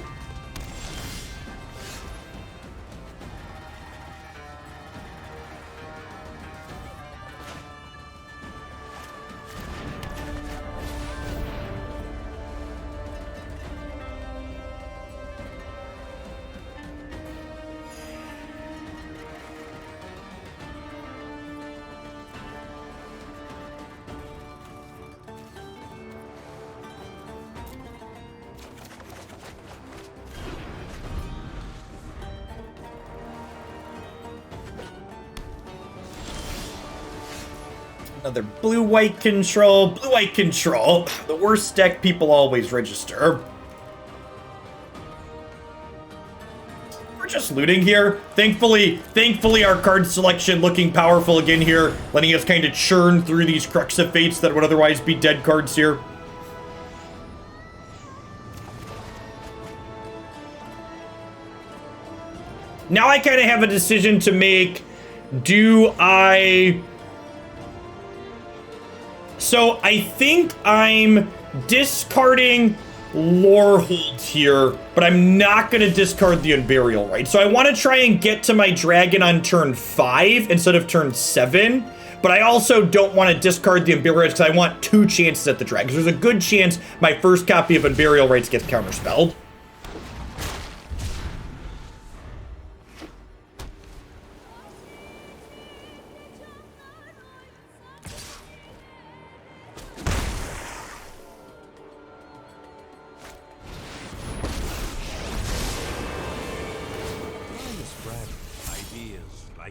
Another blue-white control. Blue-white control. The worst deck people always register. We're just looting here. Thankfully our card selection looking powerful again here, letting us kind of churn through these Crux of Fates that would otherwise be dead cards here. Now I kind of have a decision to make. So I think I'm discarding Lorehold here, but I'm not going to discard the Unburial Rites. So I want to try and get to my dragon on turn 5 instead of turn 7, but I also don't want to discard the Unburial Rites because I want 2 chances at the dragon. There's a good chance my first copy of Unburial Rites gets counterspelled.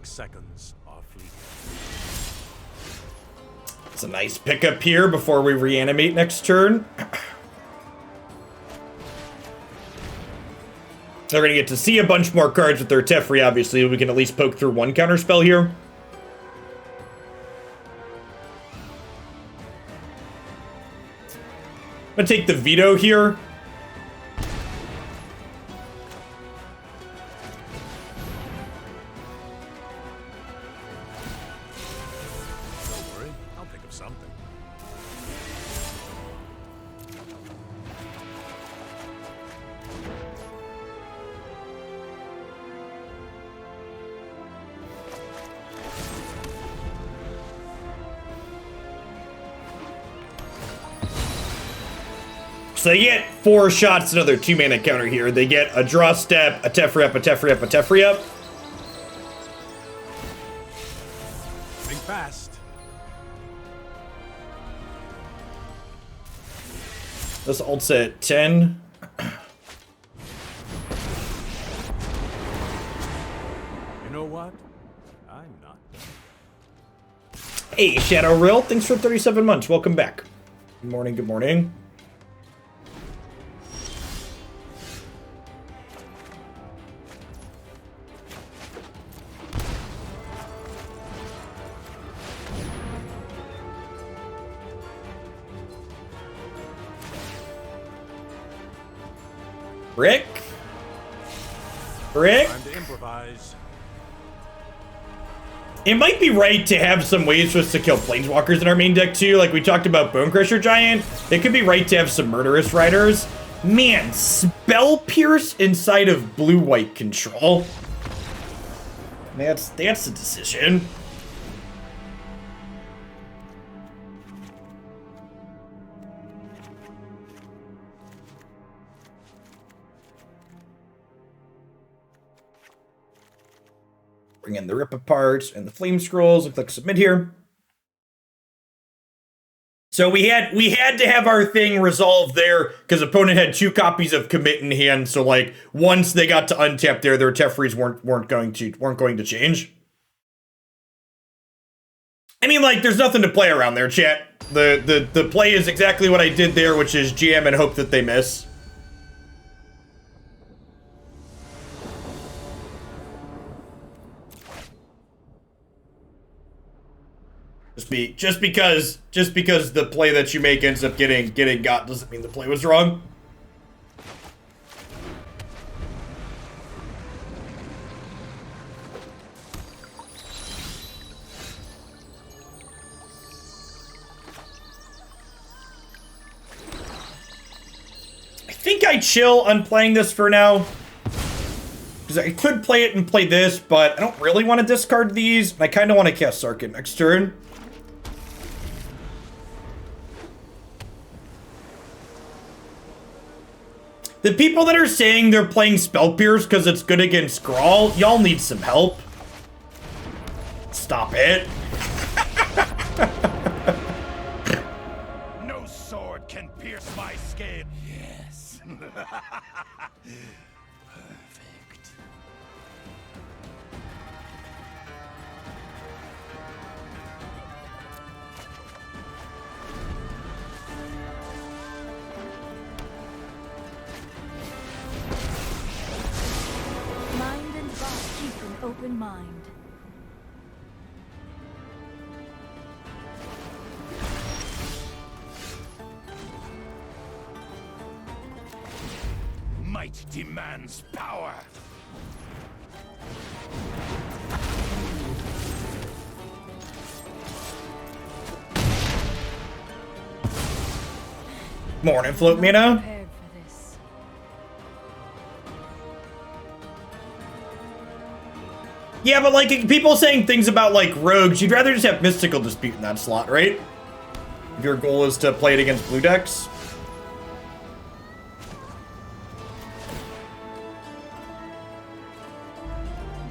Seconds are fleeting. It's a nice pickup here before we reanimate next turn. They're going to get to see a bunch more cards with their Teferi, obviously. We can at least poke through one counterspell here. I'm going to take the veto here. So they get 4 shots, another 2-mana counter here. They get a draw step, a Teferi up, a Teferi up, a Teferi up. Think fast. This ult's at 10. You know what? I'm not done. Hey, Shadow Rill, thanks for 37 months. Welcome back. Good morning, good morning. Rick? Rick? Time to improvise. It might be right to have some ways for us to kill Planeswalkers in our main deck too. Like we talked about Bonecrusher Giant. It could be right to have some Murderous Riders. Man, Spell Pierce inside of blue-white control. That's the decision. Bring in the Rip Apart and the Flame Scrolls and click Submit here. So we had to have our thing resolved there because opponent had 2 copies of Commit in hand. So like once they got to untap there, their Teferi's weren't going to change. I mean, like there's nothing to play around there, chat. The play is exactly what I did there, which is jam and hope that they miss. Just because the play that you make ends up getting got doesn't mean the play was wrong. I think I chill on playing this for now. Because I could play it and play this, but I don't really want to discard these. I kind of want to cast Sarkhan next turn. The people that are saying they're playing Spell Pierce because it's good against Scrawl, y'all need some help. Stop it. No sword can pierce my scale. Yes. Perfect. Mind and body keep an open mind. Might demands power. Morning, Float Mina. Prepared for this. Yeah, but like people saying things about like rogues, you'd rather just have Mystical Dispute in that slot, right? If your goal is to play it against blue decks.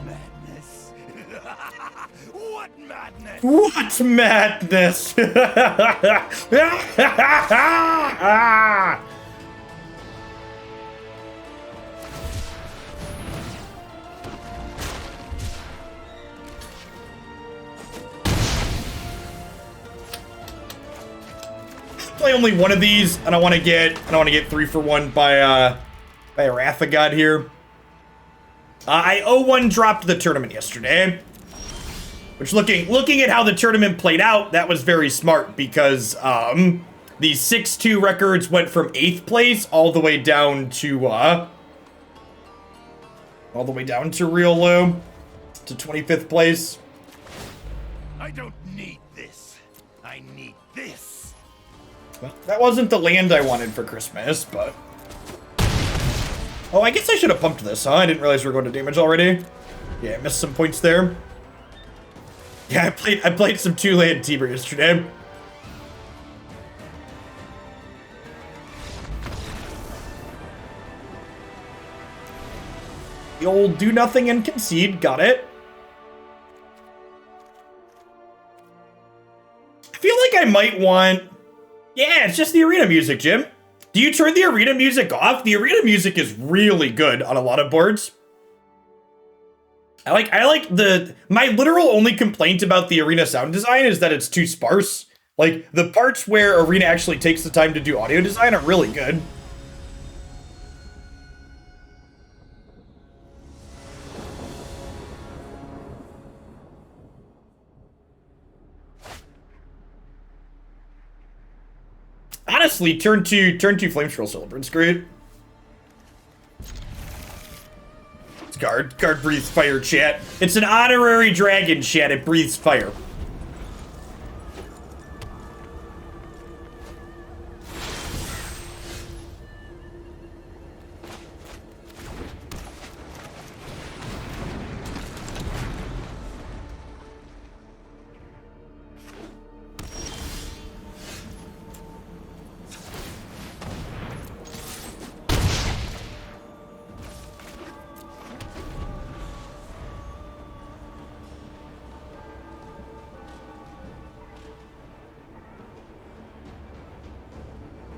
Madness. What madness? What madness? Play only one of these. I don't want to get 3 for 1 by a Wrath of God here. I 0-1 dropped the tournament yesterday. Which looking at how the tournament played out, that was very smart because the 6-2 records went from 8th place all the way down to real low to 25th place. I don't need this. I need this. Well, that wasn't the land I wanted for Christmas, but oh, I guess I should have pumped this, huh? I didn't realize we were going to damage already. Yeah, I missed some points there. Yeah, I played some 2-land Tiber yesterday. The old do nothing and concede, got it. I feel like I might want... Yeah, it's just the arena music, Jim. Do you turn the arena music off? The arena music is really good on a lot of boards. I like my literal only complaint about the arena sound design is that it's too sparse. Like, the parts where Arena actually takes the time to do audio design are really good. Honestly, turn two Flamescroll Celebrant's great. It's guard breathes fire, chat. It's an honorary dragon, chat. It breathes fire.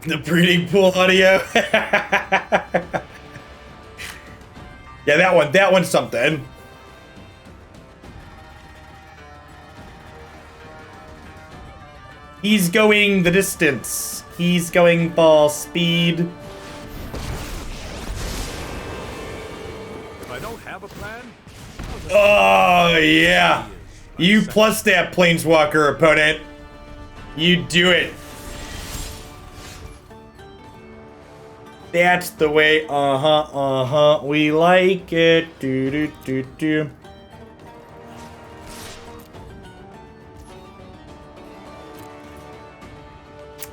The breeding pool audio. Yeah, that one's something. He's going the distance. He's going ball speed. If I don't have a plan, Oh, yeah. You plus that Planeswalker, opponent. You do it. That's the way. We like it. Do do do do.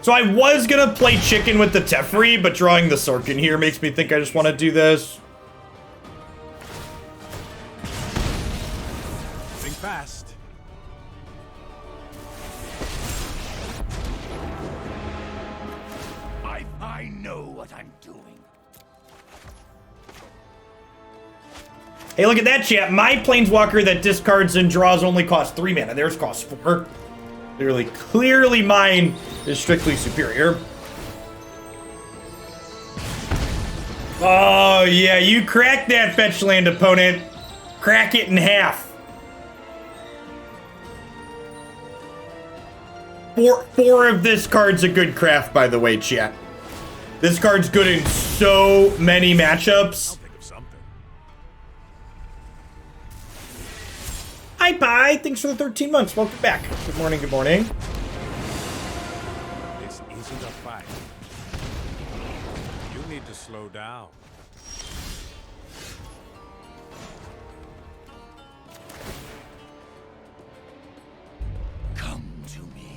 So I was gonna play chicken with the Teferi, but drawing the Sarkhan here makes me think I just want to do this. think fast. I know what I'm doing. Hey, look at that, chat. My Planeswalker that discards and draws only costs 3 mana. Theirs costs 4. Clearly mine is strictly superior. Oh, yeah, you crack that fetch land, opponent. Crack it in half. Four of this card's a good craft, by the way, chat. This card's good in so many matchups. I'll think of something. Hi, Pie. Thanks for the 13 months. Welcome back. Good morning, good morning. This isn't a fight. You need to slow down. Come to me.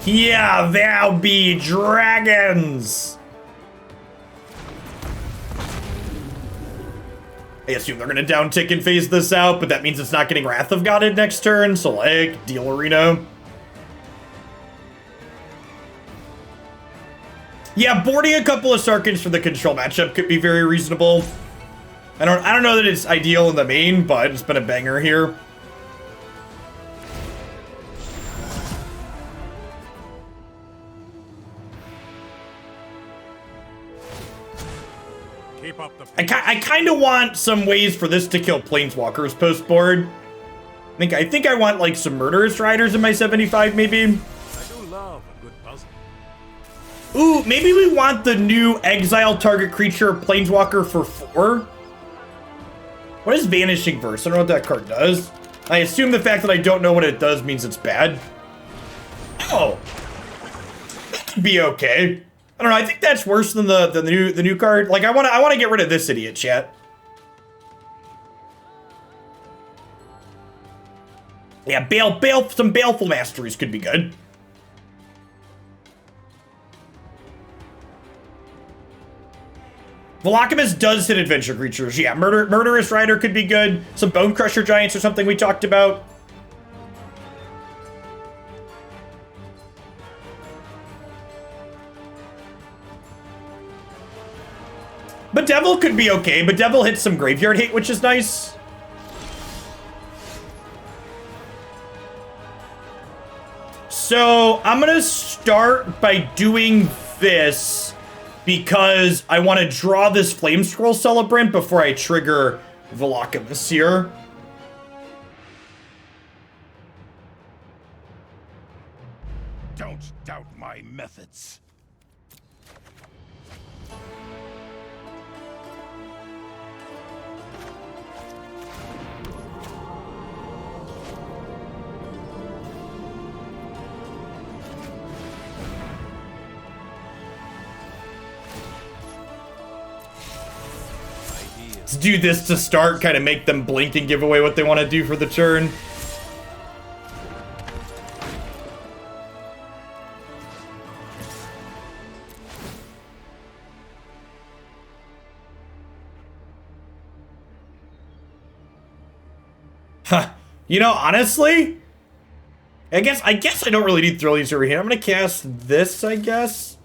Yeah, there'll be dragons. I assume they're gonna down tick and phase this out, but that means it's not getting Wrath of God next turn, so like, deal Arena. Yeah, boarding a couple of Sarkhans for the control matchup could be very reasonable. I don't know that it's ideal in the main, but it's been a banger here. Keep up the pace. I kind of want some ways for this to kill Planeswalkers post board. I think I want like some Murderous Riders in my 75 maybe. I do love a good puzzle. Ooh, maybe we want the new exile target creature Planeswalker for 4. What is Vanishing Verse? I don't know what that card does. I assume the fact that I don't know what it does means it's bad. Oh, that could be okay. I don't know. I think that's worse than the new card. Like I want to get rid of this idiot, chat. Yeah, some Baleful Masteries could be good. Velomachus does hit adventure creatures. Yeah, Murderous Rider could be good. Some Bonecrusher Giants or something we talked about. But Devil could be okay, but Devil hits some graveyard hate, which is nice. So I'm gonna start by doing this because I want to draw this Flamescroll Celebrant before I trigger Velomachus here. Don't doubt my methods. Let's do this to start, kind of make them blink and give away what they want to do for the turn. Huh. You know, honestly, I guess I don't really need Thrill Use over here. I'm gonna cast this, I guess.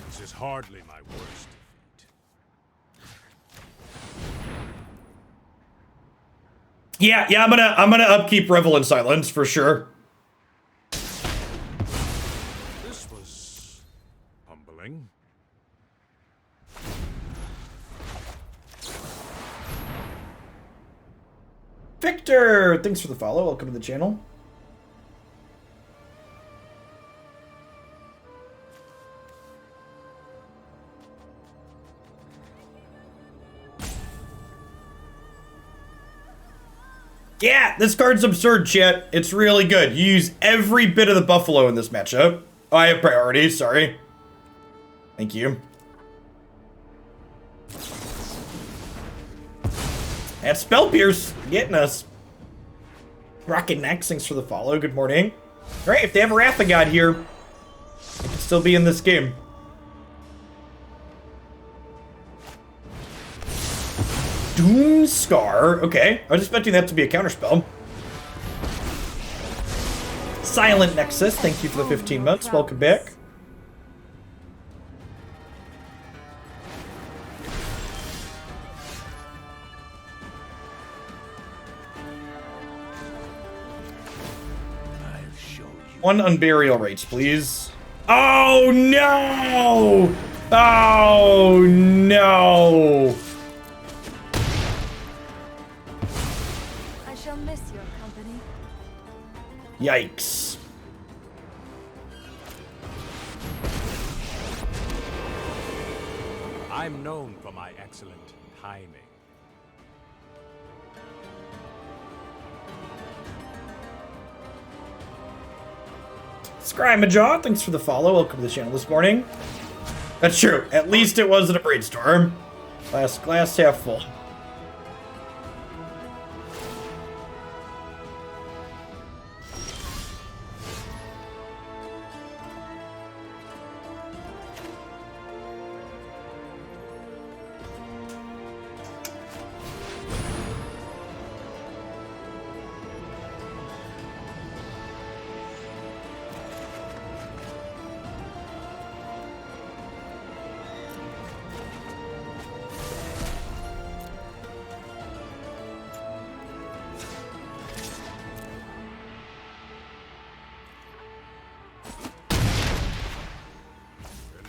This is hardly my worst defeat. Yeah, I'm gonna upkeep Revel in Silence for sure. This was humbling. Victor, thanks for the follow. Welcome to the channel. Yeah, this card's absurd, chat. It's really good. You use every bit of the Buffalo in this matchup. Oh, I have priority, sorry. Thank you. That's Spell Pierce, getting us. Rocket Next, thanks for the follow. Good morning. Alright, if they have a Wrath of God here, they can still be in this game. Doom Scar. Okay, I was expecting that to be a counterspell. Silent Nexus, thank you for the 15 months. Welcome back. I'll show you. One Unburial Rites, please. Oh no! Oh no! I shall miss your company. Yikes. I'm known for my excellent timing. Scrimajaw, thanks for the follow. Welcome to the channel this morning. That's true. At least it wasn't a brainstorm. Glass half full.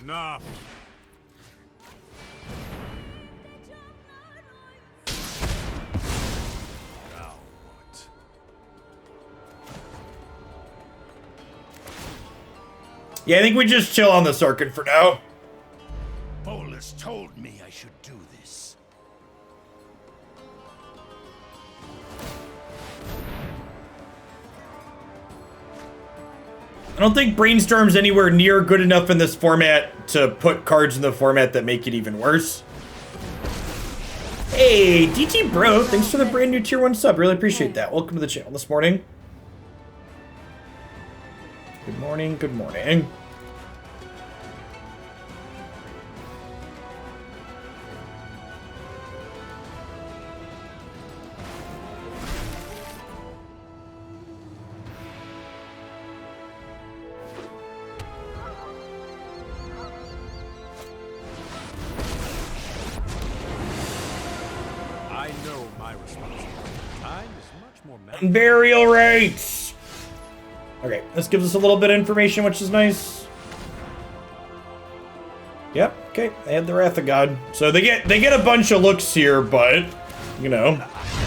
Enough. Now what? Yeah, I think we just chill on the Sarkhan for now. Bolus told me I should do this. I don't think Brainstorm's anywhere near good enough in this format to put cards in the format that make it even worse. Hey, DT Bro, thanks for the brand new tier 1 sub. Really appreciate that. Welcome to the channel this morning. Good morning, good morning. I know my responsibility. Time is much more Unburial Rites. Okay, this gives us a little bit of information, which is nice. Yep, okay, they had the Wrath of God. So they get a bunch of looks here, but, you know,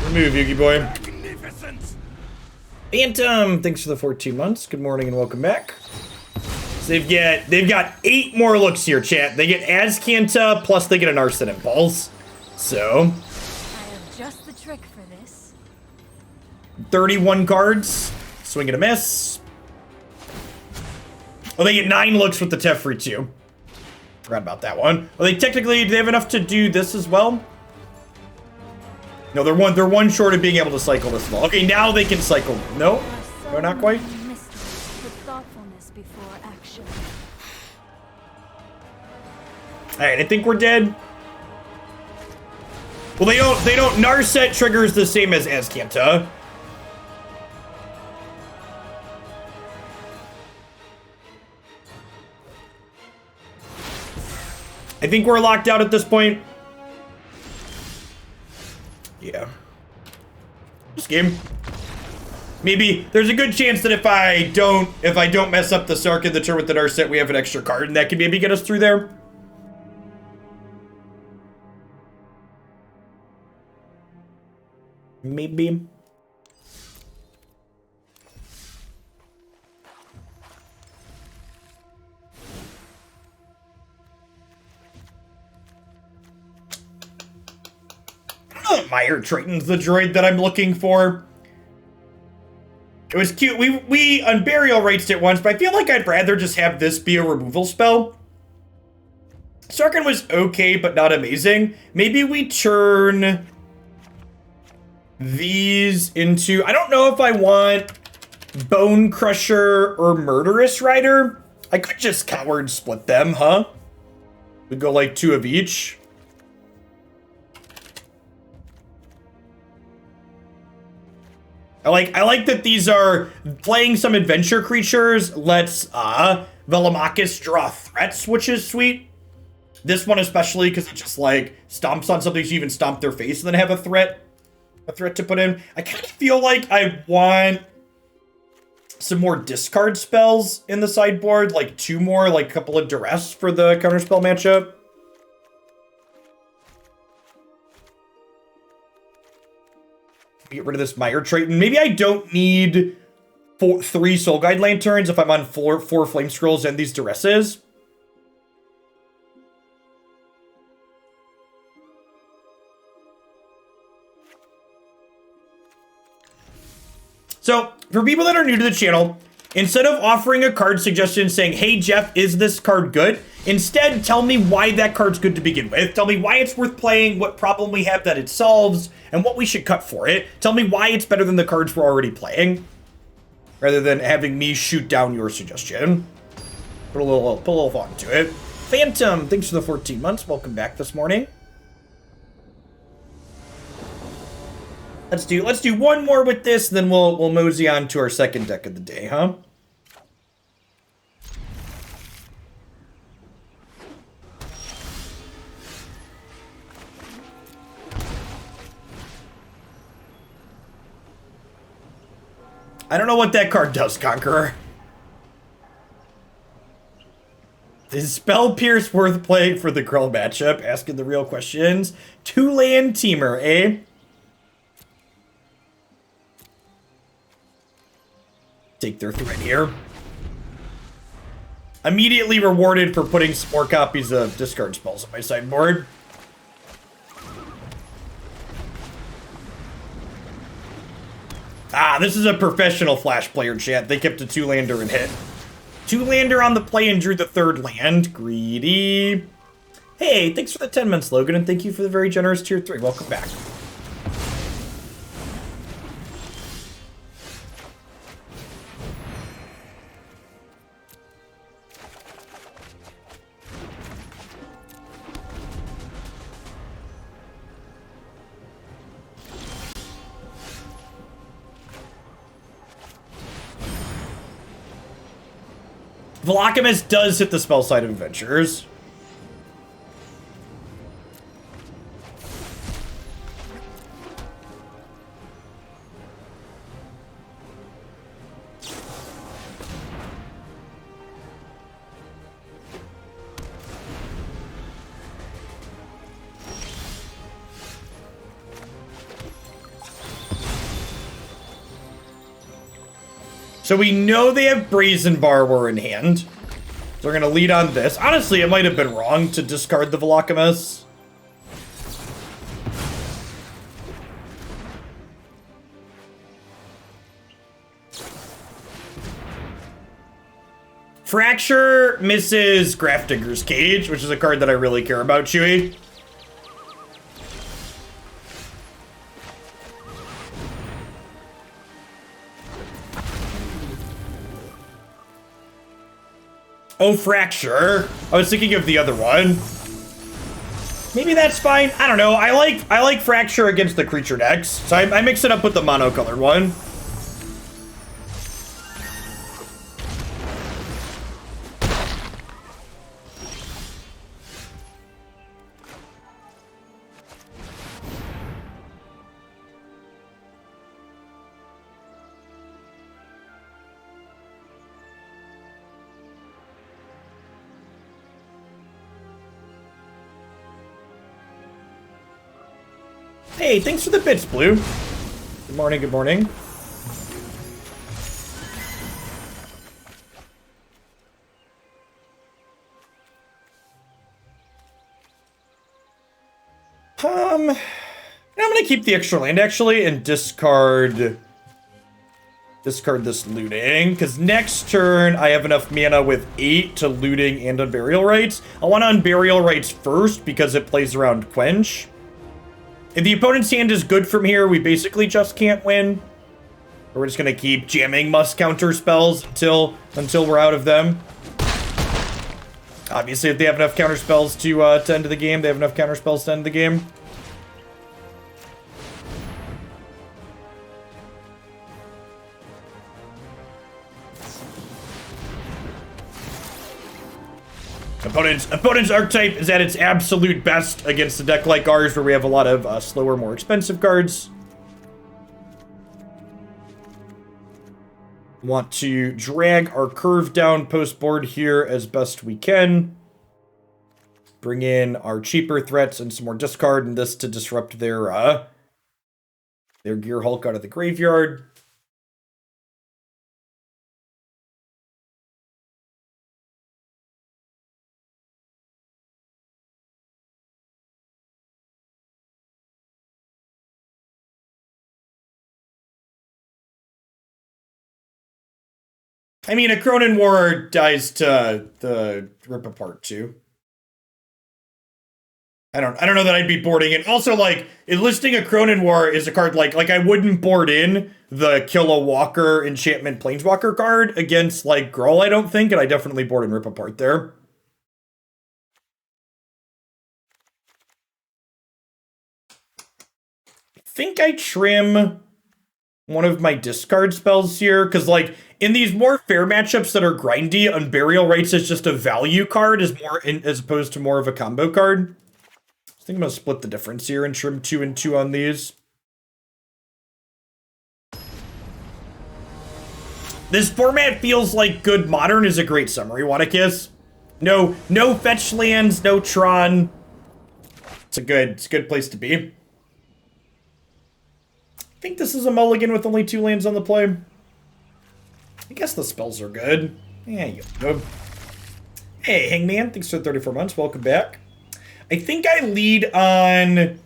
remove Yugi boy. Phantom, thanks for the 14 months. Good morning and welcome back. So they've got 8 more looks here, chat. They get Azcanta, plus they get an Arson Impulse. So I have just the trick for this. 31 cards. Swing and a miss. Oh, they get 9 looks with the Teferi too. Forgot about that one. Well, do they have enough to do this as well? No, they're one short of being able to cycle this ball. Okay, now they can cycle. No, no, not quite. All right, I think we're dead. Well, they don't. Narset triggers the same as Azcanta. I think we're locked out at this point. Yeah. This game. Maybe there's a good chance that if I don't mess up the Sarkhan the turn with the Narset, we have an extra card, and that can maybe get us through there. Maybe. Meyer Triton's the droid that I'm looking for. It was cute. We Unburial Rites it once, but I feel like I'd rather just have this be a removal spell. Sarkhan was okay, but not amazing. Maybe we turn these into... I don't know if I want Bonecrusher or Murderous Rider. I could just coward split them, huh? We go like 2 of each. I like that these are playing some adventure creatures. Let's Velomachus draw threats, which is sweet. This one especially because it just like stomps on something, so you even stomp their face and then have a threat to put in. I kind of feel like I want some more discard spells in the sideboard, like 2 more, like a couple of Duress for the counterspell matchup. Get rid of this Meyer Triton. Maybe I don't need 3 Soul Guide Lanterns if I'm on 4 Flame Scrolls and these Duresses. So, for people that are new to the channel, instead of offering a card suggestion saying, hey Jeff, is this card good? Instead, tell me why that card's good to begin with. Tell me why it's worth playing, what problem we have that it solves, and what we should cut for it. Tell me why it's better than the cards we're already playing, rather than having me shoot down your suggestion. Put a little thought into it. Phantom, thanks for the 14 months. Welcome back this morning. Let's do one more with this, then we'll mosey on to our second deck of the day, huh? I don't know what that card does, Conqueror. Is Spell Pierce worth playing for the Gruul matchup? Asking the real questions. 2-land Teamer, eh? Take their threat here. Immediately rewarded for putting some more copies of discard spells on my sideboard. Ah, this is a professional Flash player, chat. They kept a 2-lander and hit. 2-lander on the play and drew the 3rd land. Greedy. Hey, thanks for the 10 months, Logan, and thank you for the very generous tier 3. Welcome back. Velomachus does hit the spell side of Adventures. So we know they have Brazen Borrower in hand. So we're going to lead on this. Honestly, it might have been wrong to discard the Velomachus. Fracture misses Grafdigger's Cage, which is a card that I really care about, Chewy. Oh, Fracture. I was thinking of the other one. Maybe that's fine. I don't know. I like Fracture against the creature decks, so I mix it up with the monocolored one. Hey, thanks for the bits, Blue. Good morning, good morning. I'm gonna keep the extra land, actually, and discard this looting, because next turn I have enough mana with 8 to looting and Unburial Rites. I want to Unburial Rites first, because it plays around Quench. If the opponent's hand is good from here, we basically just can't win. Or we're just going to keep jamming must counter spells until we're out of them. Obviously, if they have enough counter spells to end the game, they have enough counter spells to end the game. Opponent's archetype is at its absolute best against a deck like ours, where we have a lot of slower, more expensive cards. Want to drag our curve down post board here as best we can. Bring in our cheaper threats and some more discard, and this to disrupt their Gear Hulk out of the graveyard. I mean, a Cronin War dies to the Rip Apart too. I don't know that I'd be boarding it. Also, like, enlisting a Cronin War is a card like I wouldn't board in the Kill a Walker Enchantment Planeswalker card against like Gruul, I don't think, and I definitely board in Rip Apart there. I think I trim one of my discard spells here, because like in these more fair matchups that are grindy, Unburial Rites is just a value card as opposed to more of a combo card. I think I'm gonna split the difference here and trim 2 and 2 on these. This format feels like good modern is a great summary. Want a kiss? No fetch lands, no Tron. It's a good place to be. I think this is a mulligan with only 2 lands on the play. I guess the spells are good. Yeah, you go. Hey, Hangman, thanks for 34 months. Welcome back. I think I lead on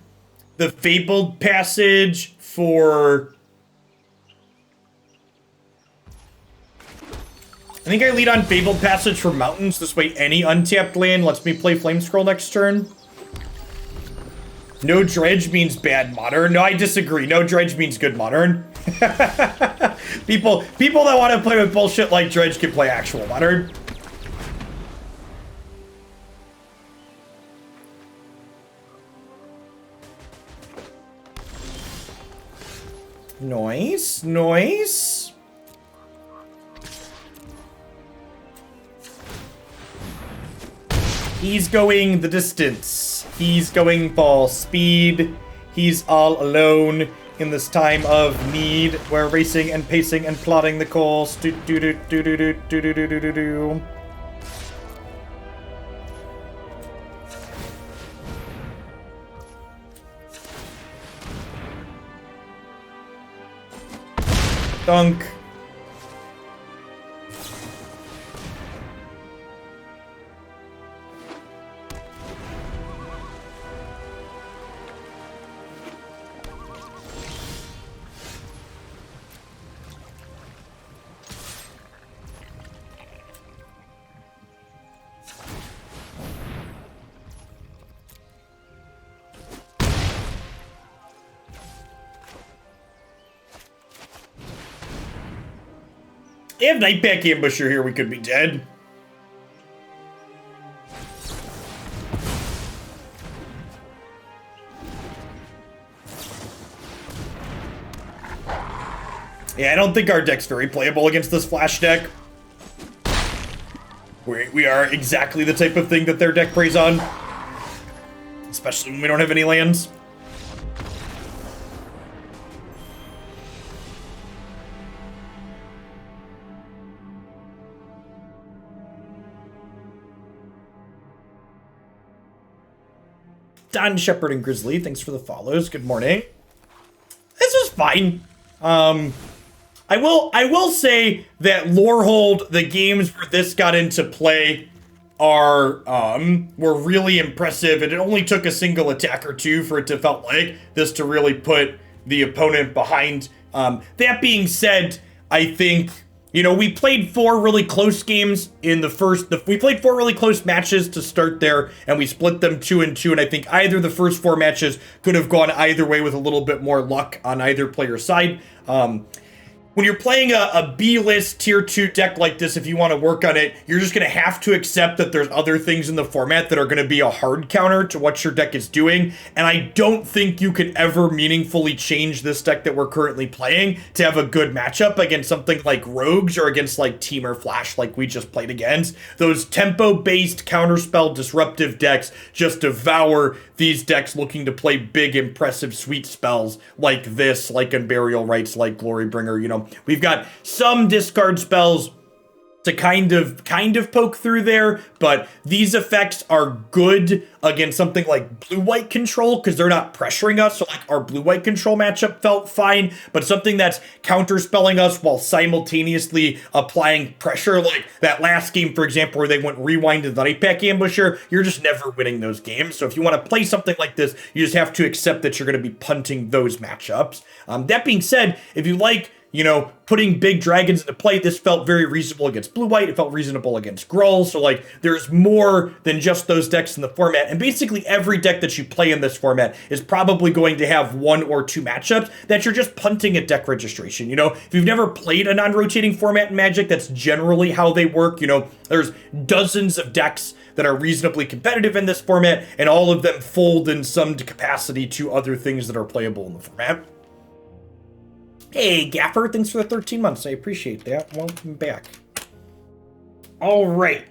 the Fabled Passage for... Mountains. This way any untapped land lets me play Flamescroll next turn. No Dredge means bad modern. No, I disagree. No Dredge means good modern. People that want to play with bullshit like Dredge can play actual modern. Nice, nice. He's going the distance. He's going ball speed. He's all alone in this time of need. We're racing and pacing and plotting the course. Do do do do do do do do do do do. Dunk. They have Nightpack Ambusher here, we could be dead. Yeah, I don't think our deck's very playable against this Flash deck. We are exactly the type of thing that their deck preys on. Especially when we don't have any lands. Don Shepard and Grizzly, thanks for the follows. Good morning. This was fine. I will say that Lorehold, the games where this got into play were really impressive, and it only took a single attack or two for it to felt like this to really put the opponent behind. That being said, I think, you know, we played 4 really close games in we played 4 really close matches to start there, and we split them 2 and 2, and I think either the first 4 matches could have gone either way with a little bit more luck on either player's side. When you're playing a B-list tier 2 deck like this, if you want to work on it, you're just going to have to accept that there's other things in the format that are going to be a hard counter to what your deck is doing. And I don't think you can ever meaningfully change this deck that we're currently playing to have a good matchup against something like Rogues or against like Team or Flash like we just played against. Those tempo-based counterspell disruptive decks just devour these decks looking to play big, impressive, sweet spells like this, like Unburial Rites, like Glorybringer. You know, we've got some discard spells to kind of poke through there, but these effects are good against something like blue-white control because they're not pressuring us. So like our blue-white control matchup felt fine, but something that's counterspelling us while simultaneously applying pressure, like that last game, for example, where they went rewind to the Nightpack Ambusher, you're just never winning those games. So if you want to play something like this, you just have to accept that you're going to be punting those matchups. That being said, if you like, you know, putting big dragons into play, this felt very reasonable against blue-white. It felt reasonable against Gruul. So, like, there's more than just those decks in the format. And basically every deck that you play in this format is probably going to have 1 or 2 matchups that you're just punting at deck registration. You know, if you've never played a non-rotating format in Magic, that's generally how they work. You know, there's dozens of decks that are reasonably competitive in this format, and all of them fold in some capacity to other things that are playable in the format. Hey, Gaffer, thanks for the 13 months. I appreciate that. Welcome back. All right.